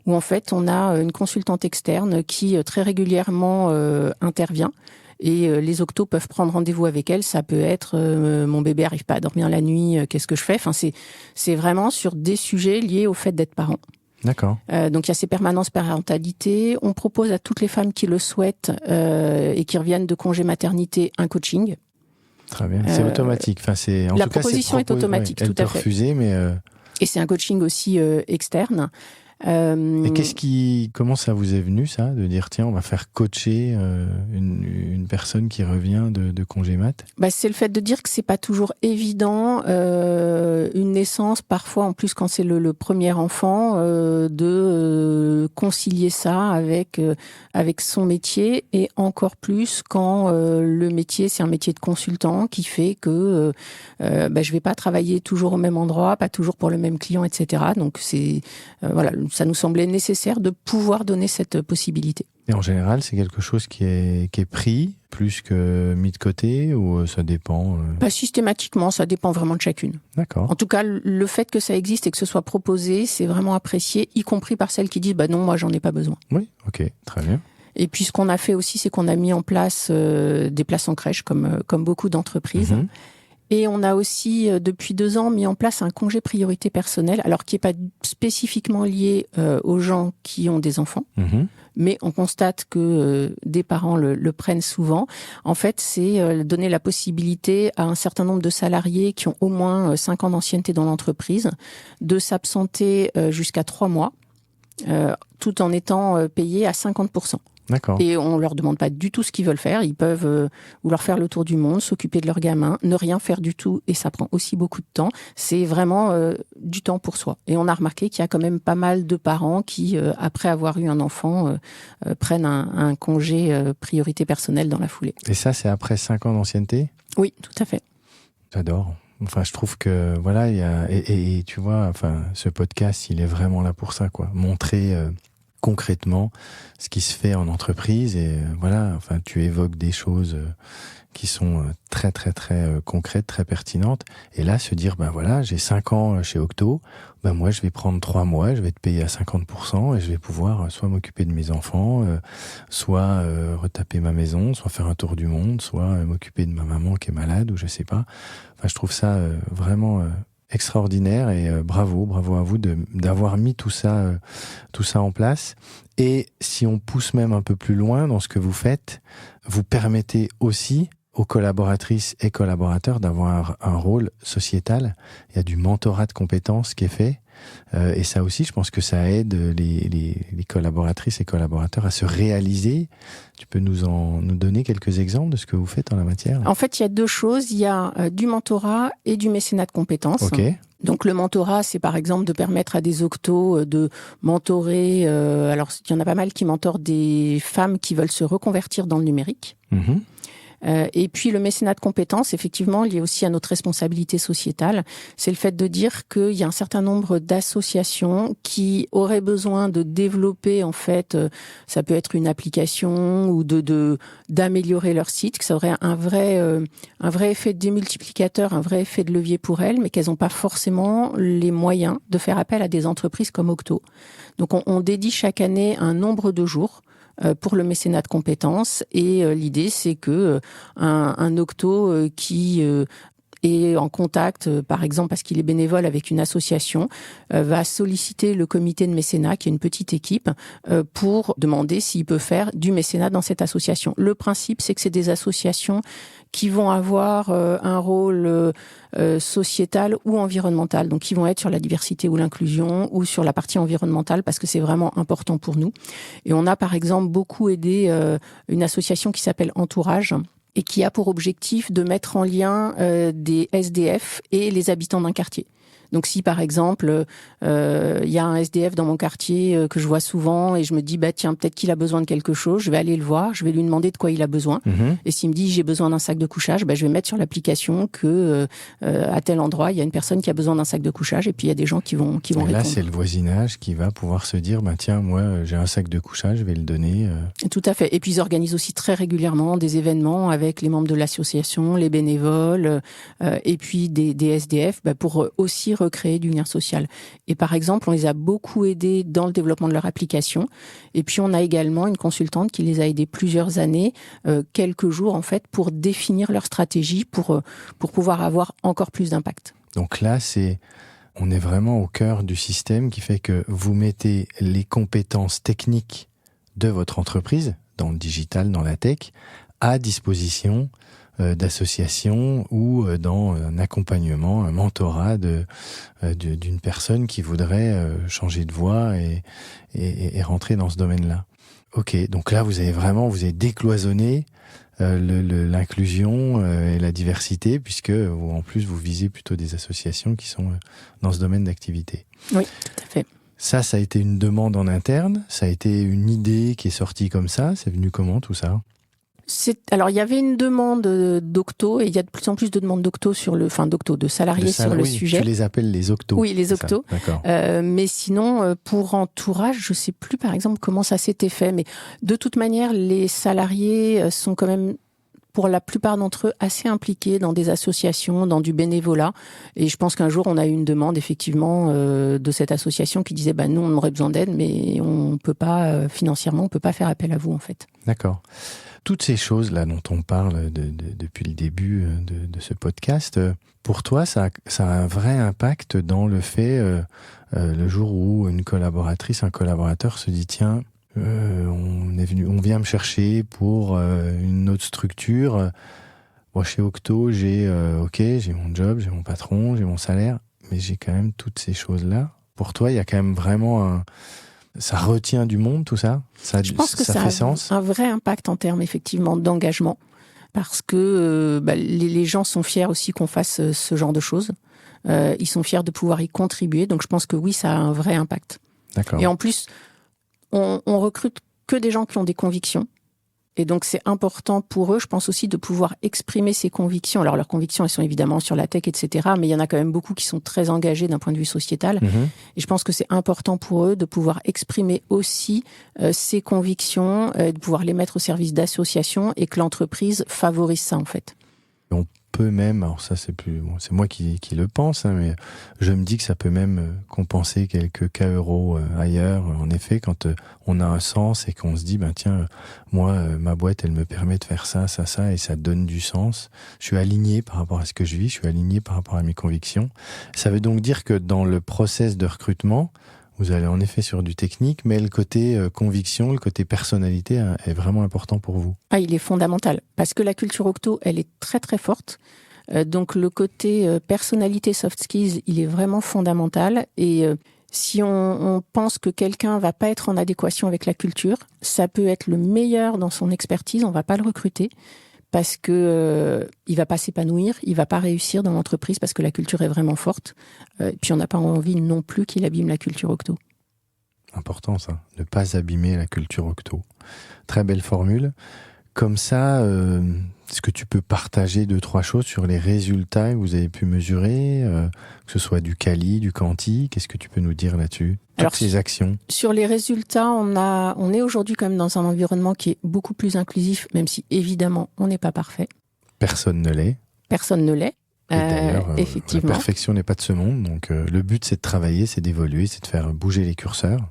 [SPEAKER 3] où en fait, on a une consultante externe qui très régulièrement intervient. Et les Octos peuvent prendre rendez-vous avec elle. Ça peut être mon bébé arrive pas à dormir la nuit, qu'est-ce que je fais ? Enfin, c'est vraiment sur des sujets liés au fait d'être parent.
[SPEAKER 2] D'accord.
[SPEAKER 3] Donc il y a ces permanences parentalité. On propose à toutes les femmes qui le souhaitent et qui reviennent de congé maternité un coaching.
[SPEAKER 2] Très bien. C'est automatique. Enfin, c'est en
[SPEAKER 3] La
[SPEAKER 2] tout cas,
[SPEAKER 3] proposition est automatique,
[SPEAKER 2] elle
[SPEAKER 3] tout
[SPEAKER 2] peut
[SPEAKER 3] à fait.
[SPEAKER 2] refuser, mais.
[SPEAKER 3] Et c'est un coaching aussi externe.
[SPEAKER 2] Et comment ça vous est venu, ça, de dire tiens, on va faire coacher une personne qui revient de congé mat ?
[SPEAKER 3] C'est le fait de dire que c'est pas toujours évident une naissance, parfois en plus quand c'est le premier enfant, de concilier ça avec son métier, et encore plus quand le métier c'est un métier de consultant qui fait que je vais pas travailler toujours au même endroit, pas toujours pour le même client, etc. Donc c'est voilà. Ça nous semblait nécessaire de pouvoir donner cette possibilité.
[SPEAKER 2] Et en général, c'est quelque chose qui est pris plus que mis de côté, ou ça dépend
[SPEAKER 3] Systématiquement, ça dépend vraiment de chacune.
[SPEAKER 2] D'accord.
[SPEAKER 3] En tout cas, le fait que ça existe et que ce soit proposé, c'est vraiment apprécié, y compris par celles qui disent non, moi j'en ai pas besoin.
[SPEAKER 2] Oui, ok, très bien.
[SPEAKER 3] Et puis ce qu'on a fait aussi, c'est qu'on a mis en place des places en crèche, comme beaucoup d'entreprises.
[SPEAKER 2] Mm-hmm.
[SPEAKER 3] Et on a aussi, depuis 2 ans, mis en place un congé priorité personnelle, alors qui n'est pas spécifiquement lié aux gens qui ont des enfants, mais on constate que des parents le prennent souvent. En fait, c'est donner la possibilité à un certain nombre de salariés qui ont au moins 5 ans d'ancienneté dans l'entreprise de s'absenter jusqu'à 3 mois, tout en étant payés à 50%.
[SPEAKER 2] D'accord.
[SPEAKER 3] Et on leur demande pas du tout ce qu'ils veulent faire. Ils peuvent vouloir faire le tour du monde, s'occuper de leurs gamins, ne rien faire du tout, et ça prend aussi beaucoup de temps. C'est vraiment du temps pour soi. Et on a remarqué qu'il y a quand même pas mal de parents qui, après avoir eu un enfant, prennent un congé priorité personnelle dans la foulée.
[SPEAKER 2] Et ça, c'est après 5 ans d'ancienneté ?
[SPEAKER 3] Oui, tout à fait.
[SPEAKER 2] J'adore. Enfin, je trouve que, voilà, il y a, et tu vois, enfin, ce podcast, il est vraiment là pour ça, quoi. Montrer concrètement ce qui se fait en entreprise, et voilà, enfin, tu évoques des choses qui sont très, très, très concrètes, très pertinentes. Et là, se dire, ben voilà, j'ai 5 ans chez Octo, ben moi, je vais prendre 3 mois, je vais te payer à 50%, et je vais pouvoir soit m'occuper de mes enfants, soit retaper ma maison, soit faire un tour du monde, soit m'occuper de ma maman qui est malade, ou je sais pas. Enfin, je trouve ça vraiment extraordinaire, et bravo à vous d'avoir mis tout ça en place. Et si on pousse même un peu plus loin dans ce que vous faites, vous permettez aussi aux collaboratrices et collaborateurs d'avoir un rôle sociétal. Il y a du mentorat de compétences qui est fait. Et ça aussi, je pense que ça aide les collaboratrices et collaborateurs à se réaliser. Tu peux nous donner quelques exemples de ce que vous faites en la matière ?
[SPEAKER 3] En fait, il y a 2 choses. Il y a du mentorat et du mécénat de compétences.
[SPEAKER 2] Ok.
[SPEAKER 3] Donc le mentorat, c'est par exemple de permettre à des octos de mentorer. Alors il y en a pas mal qui mentorent des femmes qui veulent se reconvertir dans le numérique.
[SPEAKER 2] Mm-hmm.
[SPEAKER 3] Et puis le mécénat de compétences, effectivement, lié aussi à notre responsabilité sociétale, c'est le fait de dire qu'il y a un certain nombre d'associations qui auraient besoin de développer, en fait, ça peut être une application ou d'améliorer leur site, que ça aurait un vrai effet de démultiplicateur, un vrai effet de levier pour elles, mais qu'elles n'ont pas forcément les moyens de faire appel à des entreprises comme Octo. Donc on dédie chaque année un nombre de jours pour le mécénat de compétences, et l'idée c'est que un octo qui est en contact, par exemple parce qu'il est bénévole avec une association, va solliciter le comité de mécénat, qui est une petite équipe, pour demander s'il peut faire du mécénat dans cette association. Le principe, c'est que c'est des associations qui vont avoir un rôle sociétal ou environnemental. Donc, qui vont être sur la diversité ou l'inclusion, ou sur la partie environnementale, parce que c'est vraiment important pour nous. Et on a, par exemple, beaucoup aidé une association qui s'appelle Entourage, et qui a pour objectif de mettre en lien des SDF et les habitants d'un quartier. Donc si par exemple il y a un SDF dans mon quartier que je vois souvent, et je me dis tiens, peut-être qu'il a besoin de quelque chose, je vais aller le voir, je vais lui demander de quoi il a besoin. Et s'il me dit j'ai besoin d'un sac de couchage, je vais mettre sur l'application que à tel endroit il y a une personne qui a besoin d'un sac de couchage, et puis il y a des gens qui vont répondre.
[SPEAKER 2] Là c'est le voisinage qui va pouvoir se dire tiens, moi j'ai un sac de couchage, je vais le donner.
[SPEAKER 3] Tout à fait. Et puis ils organisent aussi très régulièrement des événements avec les membres de l'association, les bénévoles, et puis des SDF, pour aussi recréer du lien social. Et par exemple, on les a beaucoup aidés dans le développement de leur application. Et puis, on a également une consultante qui les a aidés plusieurs années, quelques jours en fait, pour définir leur stratégie, pour pouvoir avoir encore plus d'impact.
[SPEAKER 2] Donc là, on est vraiment au cœur du système qui fait que vous mettez les compétences techniques de votre entreprise, dans le digital, dans la tech, à disposition d'associations, ou dans un accompagnement, un mentorat d'une personne qui voudrait changer de voie et rentrer dans ce domaine-là. Ok, donc là vous avez décloisonné l'inclusion et la diversité, puisque en plus vous visez plutôt des associations qui sont dans ce domaine d'activité.
[SPEAKER 3] Oui, tout à fait.
[SPEAKER 2] Ça a été une demande en interne, ça a été une idée qui est sortie comme ça, c'est venu comment tout ça ?
[SPEAKER 3] Alors, il y avait une demande d'octo, et il y a de plus en plus de demandes d'octo de salariés sur le sujet.
[SPEAKER 2] Tu les appelles les octos.
[SPEAKER 3] Oui, les octos.
[SPEAKER 2] D'accord.
[SPEAKER 3] Mais sinon, pour Entourage, je sais plus, par exemple, comment ça s'était fait. Mais de toute manière, les salariés sont quand même, pour la plupart d'entre eux, assez impliqués dans des associations, dans du bénévolat. Et je pense qu'un jour, on a eu une demande, effectivement, de cette association qui disait, nous, on aurait besoin d'aide, mais on peut pas, financièrement, on peut pas faire appel à vous, en fait.
[SPEAKER 2] D'accord. Toutes ces choses-là dont on parle depuis le début de ce podcast, pour toi, ça a un vrai impact dans le fait, le jour où une collaboratrice, un collaborateur se dit, tiens, on vient me chercher pour une autre structure. Moi, chez Octo, j'ai mon job, j'ai mon patron, j'ai mon salaire, mais j'ai quand même toutes ces choses-là. Pour toi, il y a quand même vraiment ça retient du monde, tout ça?
[SPEAKER 3] Je pense que ça
[SPEAKER 2] fait sens?
[SPEAKER 3] un vrai impact en termes effectivement d'engagement, parce que les gens sont fiers aussi qu'on fasse ce genre de choses. Ils sont fiers de pouvoir y contribuer, donc je pense que oui, ça a un vrai impact.
[SPEAKER 2] D'accord.
[SPEAKER 3] Et en plus, on recrute que des gens qui ont des convictions. Et donc, c'est important pour eux, je pense aussi, de pouvoir exprimer ces convictions. Alors, leurs convictions, elles sont évidemment sur la tech, etc. Mais il y en a quand même beaucoup qui sont très engagés d'un point de vue sociétal. Et je pense que c'est important pour eux de pouvoir exprimer aussi ces convictions, de pouvoir les mettre au service d'associations et que l'entreprise favorise ça, en fait.
[SPEAKER 2] On peut même, alors ça c'est moi qui le pense, hein, mais je me dis que ça peut même compenser quelques cas euros ailleurs. En effet, quand on a un sens et qu'on se dit, tiens, moi, ma boîte, elle me permet de faire ça, et ça donne du sens. Je suis aligné par rapport à ce que je vis, je suis aligné par rapport à mes convictions. Ça veut donc dire que dans le process de recrutement, vous allez en effet sur du technique, mais le côté conviction, le côté personnalité est vraiment important pour vous.
[SPEAKER 3] Ah, il est fondamental, parce que la culture Octo, elle est très très forte. Donc le côté personnalité, soft skills, il est vraiment fondamental. Et si on pense que quelqu'un va pas être en adéquation avec la culture, ça peut être le meilleur dans son expertise, on va pas le recruter. Parce que il va pas s'épanouir, il va pas réussir dans l'entreprise parce que la culture est vraiment forte. Puis on n'a pas envie non plus qu'il abîme la culture Octo.
[SPEAKER 2] Important ça, ne pas abîmer la culture Octo. Très belle formule. Comme ça, est-ce que tu peux partager 2-3 choses sur les résultats que vous avez pu mesurer, que ce soit du quali, du quanti? Qu'est-ce que tu peux nous dire là-dessus? Toutes ces actions.
[SPEAKER 3] Sur les résultats, on est aujourd'hui quand même dans un environnement qui est beaucoup plus inclusif, même si évidemment on n'est pas parfait.
[SPEAKER 2] Personne ne l'est.
[SPEAKER 3] Personne ne l'est.
[SPEAKER 2] D'ailleurs,
[SPEAKER 3] effectivement.
[SPEAKER 2] La perfection n'est pas de ce monde, donc le but c'est de travailler, c'est d'évoluer, c'est de faire bouger les curseurs.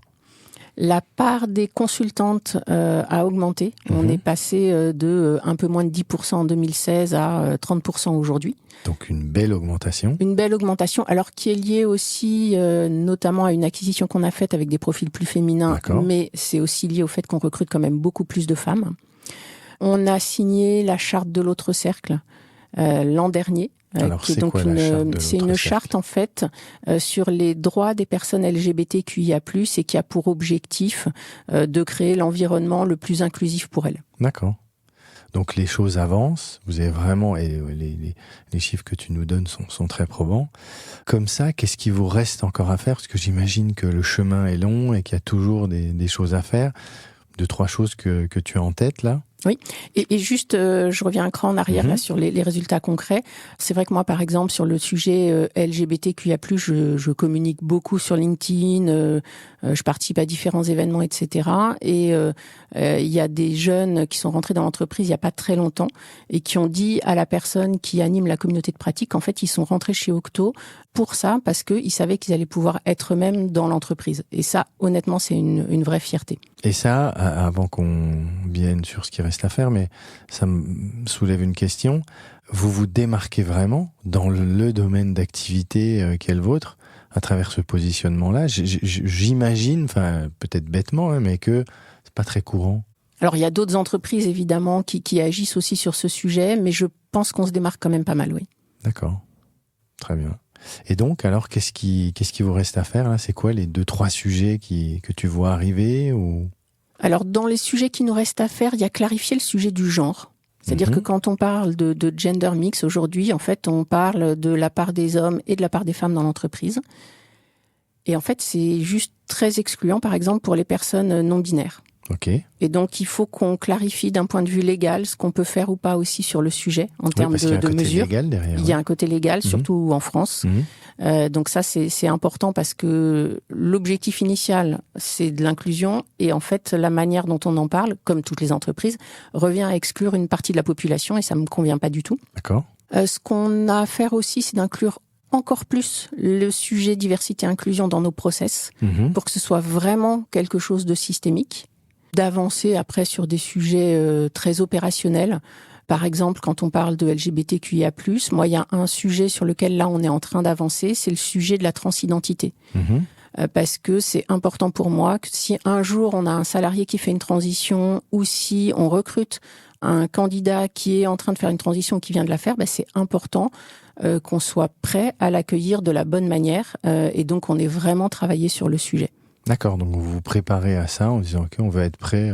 [SPEAKER 3] La part des consultantes a augmenté. On est passé de un peu moins de 10% en 2016 à 30% aujourd'hui.
[SPEAKER 2] Donc une belle augmentation.
[SPEAKER 3] Une belle augmentation, alors qui est liée aussi notamment à une acquisition qu'on a faite avec des profils plus féminins.
[SPEAKER 2] D'accord.
[SPEAKER 3] Mais c'est aussi lié au fait qu'on recrute quand même beaucoup plus de femmes. On a signé la charte de l'autre cercle l'an dernier.
[SPEAKER 2] Alors,
[SPEAKER 3] qui est donc c'est une charte en fait sur les droits des personnes LGBTQIA+, et qui a pour objectif de créer l'environnement le plus inclusif pour elles.
[SPEAKER 2] D'accord. Donc les choses avancent, vous avez vraiment, et les chiffres que tu nous donnes sont très probants. Comme ça, qu'est-ce qui vous reste encore à faire? Parce que j'imagine que le chemin est long et qu'il y a toujours des choses à faire. 2-3 choses que tu as en tête là?
[SPEAKER 3] Oui, et juste, je reviens un cran en arrière là sur les résultats concrets. C'est vrai que moi, par exemple, sur le sujet LGBTQIA+, je communique beaucoup sur LinkedIn, je participe à différents événements, etc. Et il y a des jeunes qui sont rentrés dans l'entreprise il y a pas très longtemps et qui ont dit à la personne qui anime la communauté de pratique qu'en fait, ils sont rentrés chez Octo pour ça, parce qu'ils savaient qu'ils allaient pouvoir être eux-mêmes dans l'entreprise. Et ça, honnêtement, c'est une vraie fierté.
[SPEAKER 2] Et ça, avant qu'on vienne sur ce qui reste à faire, mais ça me soulève une question. Vous vous démarquez vraiment dans le domaine d'activité qui est le vôtre à travers ce positionnement-là? J'imagine, enfin peut-être bêtement, mais que c'est pas très courant.
[SPEAKER 3] Alors il y a d'autres entreprises évidemment qui agissent aussi sur ce sujet, mais je pense qu'on se démarque quand même pas mal, oui.
[SPEAKER 2] D'accord, très bien. Et donc, alors, qu'est-ce qui vous reste à faire là? C'est quoi les 2-3 sujets que tu vois arriver ou...
[SPEAKER 3] Alors, dans les sujets qui nous restent à faire, il y a clarifier le sujet du genre. C'est-à-dire que quand on parle de gender mix aujourd'hui, en fait, on parle de la part des hommes et de la part des femmes dans l'entreprise. Et en fait, c'est juste très excluant, par exemple, pour les personnes non binaires.
[SPEAKER 2] Ok.
[SPEAKER 3] Et donc, il faut qu'on clarifie d'un point de vue légal ce qu'on peut faire ou pas aussi sur le sujet en termes de mesures.
[SPEAKER 2] Légal derrière,
[SPEAKER 3] il y a un côté légal, surtout en France. Donc ça, c'est important parce que l'objectif initial, c'est de l'inclusion. Et en fait, la manière dont on en parle, comme toutes les entreprises, revient à exclure une partie de la population et ça me convient pas du tout.
[SPEAKER 2] D'accord.
[SPEAKER 3] Ce qu'on a à faire aussi, c'est d'inclure encore plus le sujet diversité-inclusion dans nos process pour que ce soit vraiment quelque chose de systémique. D'avancer après sur des sujets très opérationnels. Par exemple, quand on parle de LGBTQIA+, moi, il y a un sujet sur lequel, là, on est en train d'avancer, c'est le sujet de la transidentité. Parce que c'est important pour moi que si un jour, on a un salarié qui fait une transition ou si on recrute un candidat qui est en train de faire une transition, qui vient de la faire, c'est important qu'on soit prêt à l'accueillir de la bonne manière. Et donc, on est vraiment travaillé sur le sujet.
[SPEAKER 2] D'accord, donc vous vous préparez à ça en disant, OK, on va être prêt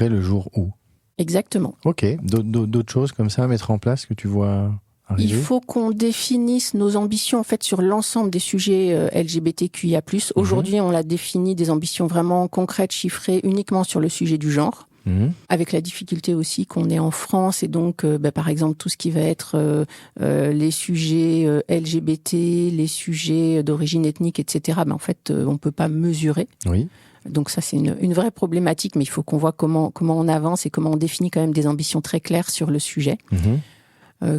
[SPEAKER 2] le jour où.
[SPEAKER 3] Exactement.
[SPEAKER 2] OK, d'autres choses comme ça à mettre en place que tu vois arriver?
[SPEAKER 3] Il faut qu'on définisse nos ambitions en fait sur l'ensemble des sujets LGBTQIA+. Aujourd'hui, on a défini des ambitions vraiment concrètes, chiffrées, uniquement sur le sujet du genre. Avec la difficulté aussi qu'on est en France et donc par exemple tout ce qui va être les sujets LGBT, les sujets d'origine ethnique, etc. En fait on peut pas mesurer.
[SPEAKER 2] Oui.
[SPEAKER 3] Donc ça c'est une vraie problématique, mais il faut qu'on voit comment on avance et comment on définit quand même des ambitions très claires sur le sujet.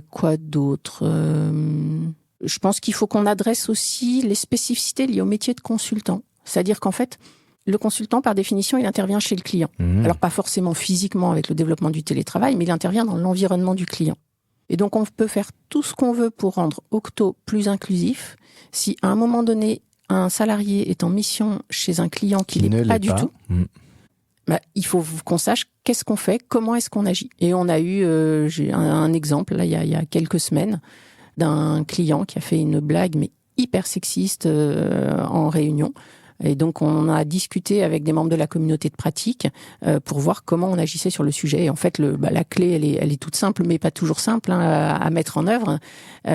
[SPEAKER 3] Quoi d'autre Je pense qu'il faut qu'on adresse aussi les spécificités liées au métier de consultant. C'est-à-dire qu'en fait, le consultant, par définition, il intervient chez le client. Alors, pas forcément physiquement avec le développement du télétravail, mais il intervient dans l'environnement du client. Et donc, on peut faire tout ce qu'on veut pour rendre Octo plus inclusif. Si, à un moment donné, un salarié est en mission chez un client qui n'est pas du tout, il faut qu'on sache qu'est-ce qu'on fait, comment est-ce qu'on agit. Et on a eu, j'ai un exemple, là, il y a quelques semaines, d'un client qui a fait une blague, mais hyper sexiste en réunion. Et donc, on a discuté avec des membres de la communauté de pratique pour voir comment on agissait sur le sujet. Et en fait, la clé, elle est toute simple, mais pas toujours simple à mettre en œuvre.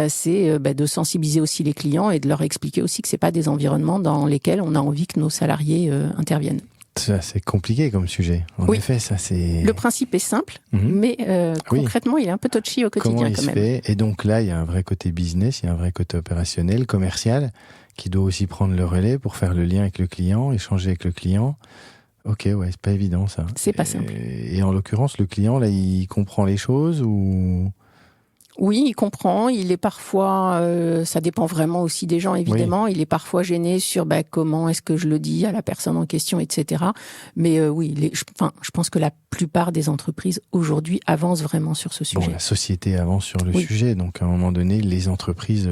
[SPEAKER 3] C'est de sensibiliser aussi les clients et de leur expliquer aussi que c'est pas des environnements dans lesquels on a envie que nos salariés interviennent.
[SPEAKER 2] Ça, c'est compliqué comme sujet. En effet, ça c'est...
[SPEAKER 3] Le principe est simple, mais concrètement, il est un peu touchy au quotidien
[SPEAKER 2] comment il
[SPEAKER 3] quand
[SPEAKER 2] se
[SPEAKER 3] même.
[SPEAKER 2] fait ? Et donc là, il y a un vrai côté business, il y a un vrai côté opérationnel, commercial, qui doit aussi prendre le relais pour faire le lien avec le client, échanger avec le client. Ok, ouais, c'est pas évident ça.
[SPEAKER 3] C'est pas simple.
[SPEAKER 2] Et en l'occurrence, le client, là, il comprend les choses ou...
[SPEAKER 3] Oui, il comprend. Il est parfois, ça dépend vraiment aussi des gens, évidemment. Oui. Il est parfois gêné sur comment est-ce que je le dis à la personne en question, etc. Mais je pense que la plupart des entreprises aujourd'hui avancent vraiment sur ce sujet.
[SPEAKER 2] Bon, la société avance sur le sujet, donc à un moment donné, les entreprises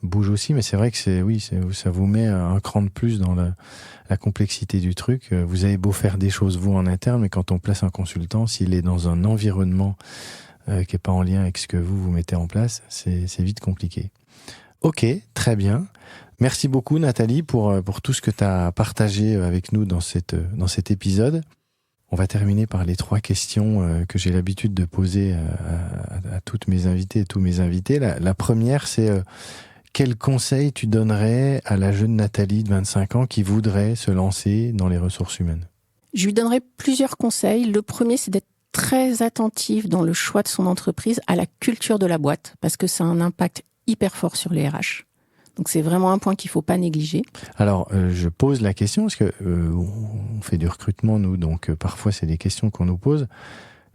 [SPEAKER 2] bougent aussi. Mais c'est vrai que ça vous met un cran de plus dans la complexité du truc. Vous avez beau faire des choses vous en interne, mais quand on place un consultant, s'il est dans un environnement qui n'est pas en lien avec ce que vous mettez en place, c'est vite compliqué. Ok, très bien. Merci beaucoup Nathalie pour tout ce que tu as partagé avec nous dans cet épisode. On va terminer par les 3 questions que j'ai l'habitude de poser à toutes mes invitées et tous mes invités. La première, c'est quel conseil tu donnerais à la jeune Nathalie de 25 ans qui voudrait se lancer dans les ressources humaines ?
[SPEAKER 3] Je lui donnerais plusieurs conseils. Le premier, c'est d'être très attentif dans le choix de son entreprise à la culture de la boîte, parce que ça a un impact hyper fort sur les RH. Donc c'est vraiment un point qu'il ne faut pas négliger. Alors,
[SPEAKER 2] je pose la question, parce que on fait du recrutement, nous, donc parfois c'est des questions qu'on nous pose.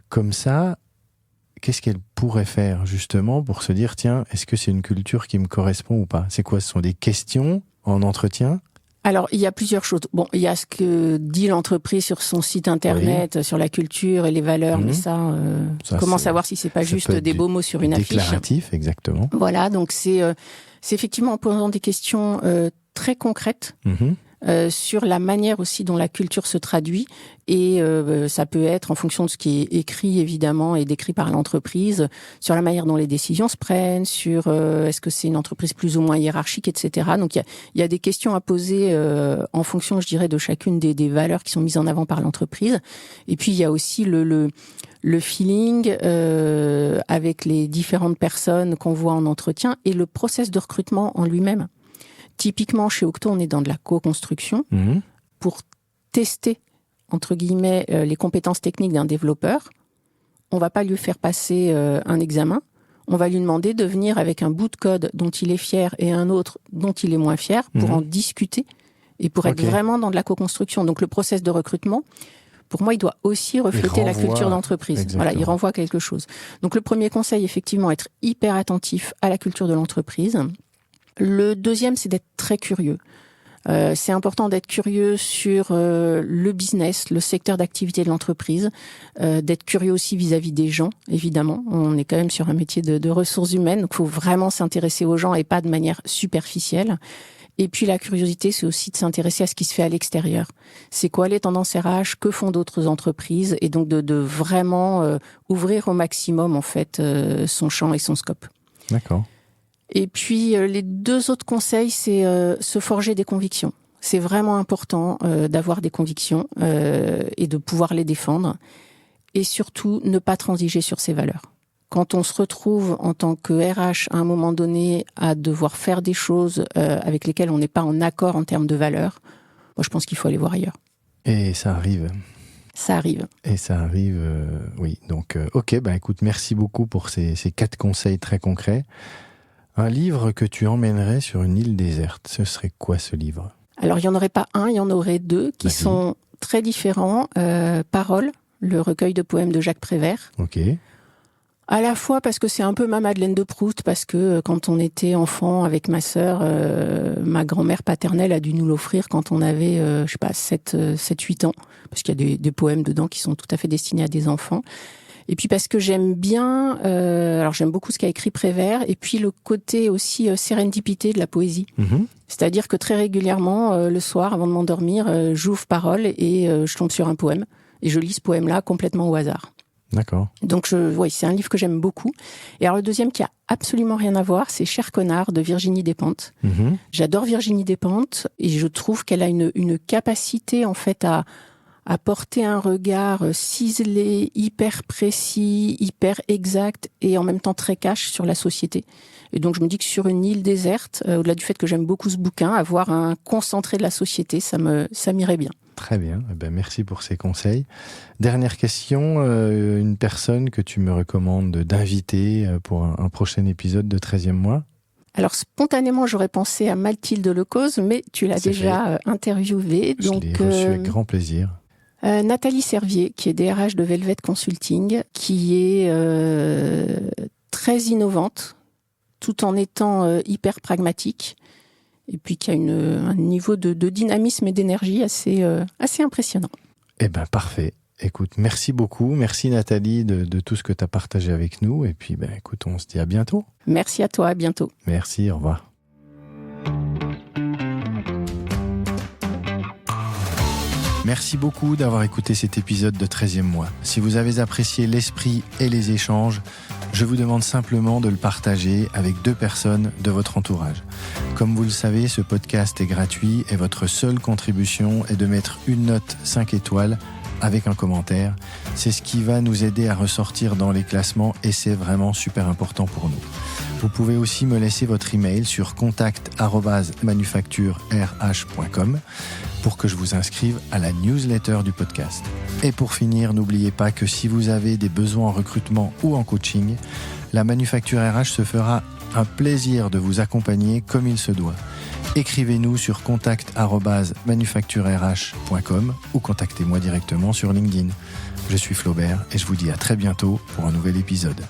[SPEAKER 2] Comme ça, qu'est-ce qu'elle pourrait faire, justement, pour se dire, tiens, est-ce que c'est une culture qui me correspond ou pas ? C'est quoi ? Ce sont des questions en entretien ?
[SPEAKER 3] Alors, il y a plusieurs choses. Bon, il y a ce que dit l'entreprise sur son site internet, sur la culture et les valeurs, mais ça comment savoir si c'est pas juste des beaux mots sur une affiche ?
[SPEAKER 2] Déclaratif, exactement.
[SPEAKER 3] Voilà, donc c'est effectivement en posant des questions très concrètes sur la manière aussi dont la culture se traduit, et ça peut être en fonction de ce qui est écrit évidemment et décrit par l'entreprise, sur la manière dont les décisions se prennent, sur est-ce que c'est une entreprise plus ou moins hiérarchique, etc. Donc il y a des questions à poser en fonction, je dirais, de chacune des valeurs qui sont mises en avant par l'entreprise. Et puis il y a aussi le feeling avec les différentes personnes qu'on voit en entretien et le process de recrutement en lui-même. Typiquement, chez Octo, on est dans de la co-construction pour tester, entre guillemets, les compétences techniques d'un développeur. On va pas lui faire passer un examen. On va lui demander de venir avec un bout de code dont il est fier et un autre dont il est moins fier pour en discuter et pour être vraiment dans de la co-construction. Donc, le process de recrutement, pour moi, il doit aussi refléter la culture d'entreprise. Exactement. Voilà, il renvoie à quelque chose. Donc, le premier conseil, effectivement, être hyper attentif à la culture de l'entreprise. Le deuxième, c'est d'être très curieux. C'est important d'être curieux sur le business, le secteur d'activité de l'entreprise, d'être curieux aussi vis-à-vis des gens, évidemment. On est quand même sur un métier de ressources humaines, donc il faut vraiment s'intéresser aux gens et pas de manière superficielle. Et puis la curiosité, c'est aussi de s'intéresser à ce qui se fait à l'extérieur. C'est quoi les tendances RH, que font d'autres entreprises, et donc de vraiment ouvrir au maximum en fait son champ et son scope.
[SPEAKER 2] D'accord.
[SPEAKER 3] Et puis, les 2 autres conseils, c'est se forger des convictions. C'est vraiment important d'avoir des convictions et de pouvoir les défendre. Et surtout, ne pas transiger sur ses valeurs. Quand on se retrouve en tant que RH à un moment donné à devoir faire des choses avec lesquelles on n'est pas en accord en termes de valeurs, moi je pense qu'il faut aller voir ailleurs.
[SPEAKER 2] Et ça arrive.
[SPEAKER 3] Ça arrive.
[SPEAKER 2] Et ça arrive, oui. Donc, ok, écoute, merci beaucoup pour ces 4 conseils très concrets. Un livre que tu emmènerais sur une île déserte, ce serait quoi ce livre ?
[SPEAKER 3] Alors, il n'y en aurait pas un, il y en aurait 2 qui sont très différents. Paroles, le recueil de poèmes de Jacques Prévert.
[SPEAKER 2] Ok.
[SPEAKER 3] À la fois parce que c'est un peu ma Madeleine de Proust, parce que quand on était enfant avec ma sœur, ma grand-mère paternelle a dû nous l'offrir quand on avait, 7-8 ans, parce qu'il y a des poèmes dedans qui sont tout à fait destinés à des enfants. Et puis parce que j'aime bien, alors j'aime beaucoup ce qu'a écrit Prévert, et puis le côté aussi sérendipité de la poésie.
[SPEAKER 2] Mm-hmm.
[SPEAKER 3] C'est-à-dire que très régulièrement, le soir, avant de m'endormir, j'ouvre Paroles et je tombe sur un poème. Et je lis ce poème-là complètement au hasard.
[SPEAKER 2] D'accord.
[SPEAKER 3] Donc, c'est un livre que j'aime beaucoup. Et alors, le deuxième qui a absolument rien à voir, c'est Cher connard de Virginie Despentes.
[SPEAKER 2] Mm-hmm.
[SPEAKER 3] J'adore Virginie Despentes et je trouve qu'elle a une capacité, en fait, à porter un regard ciselé, hyper précis, hyper exact et en même temps très cash sur la société. Et donc, je me dis que sur une île déserte, au-delà du fait que j'aime beaucoup ce bouquin, avoir un concentré de la société, ça m'irait bien.
[SPEAKER 2] Très bien, merci pour ces conseils. Dernière question, une personne que tu me recommandes d'inviter pour un prochain épisode de 13e mois ?
[SPEAKER 3] Alors, spontanément, j'aurais pensé à Mathilde Lecause, mais tu l'as déjà interviewée.
[SPEAKER 2] Je l'ai reçue avec grand plaisir.
[SPEAKER 3] Nathalie Servier, qui est DRH de Velvet Consulting, qui est très innovante, tout en étant hyper pragmatique. Et puis qui a un niveau de dynamisme et d'énergie assez impressionnant.
[SPEAKER 2] Parfait. Écoute, merci beaucoup. Merci Nathalie de tout ce que tu as partagé avec nous. Et puis, écoute, on se dit à bientôt.
[SPEAKER 3] Merci à toi, à bientôt.
[SPEAKER 2] Merci, au revoir. Merci beaucoup d'avoir écouté cet épisode de 13e mois. Si vous avez apprécié l'esprit et les échanges, je vous demande simplement de le partager avec 2 personnes de votre entourage. Comme vous le savez, ce podcast est gratuit et votre seule contribution est de mettre une note 5 étoiles avec un commentaire. C'est ce qui va nous aider à ressortir dans les classements et c'est vraiment super important pour nous. Vous pouvez aussi me laisser votre email sur contact@manufacturerh.com pour que je vous inscrive à la newsletter du podcast. Et pour finir, n'oubliez pas que si vous avez des besoins en recrutement ou en coaching, la Manufacture RH se fera un plaisir de vous accompagner comme il se doit. Écrivez-nous sur contact@manufacturerh.com ou contactez-moi directement sur LinkedIn. Je suis Flaubert et je vous dis à très bientôt pour un nouvel épisode.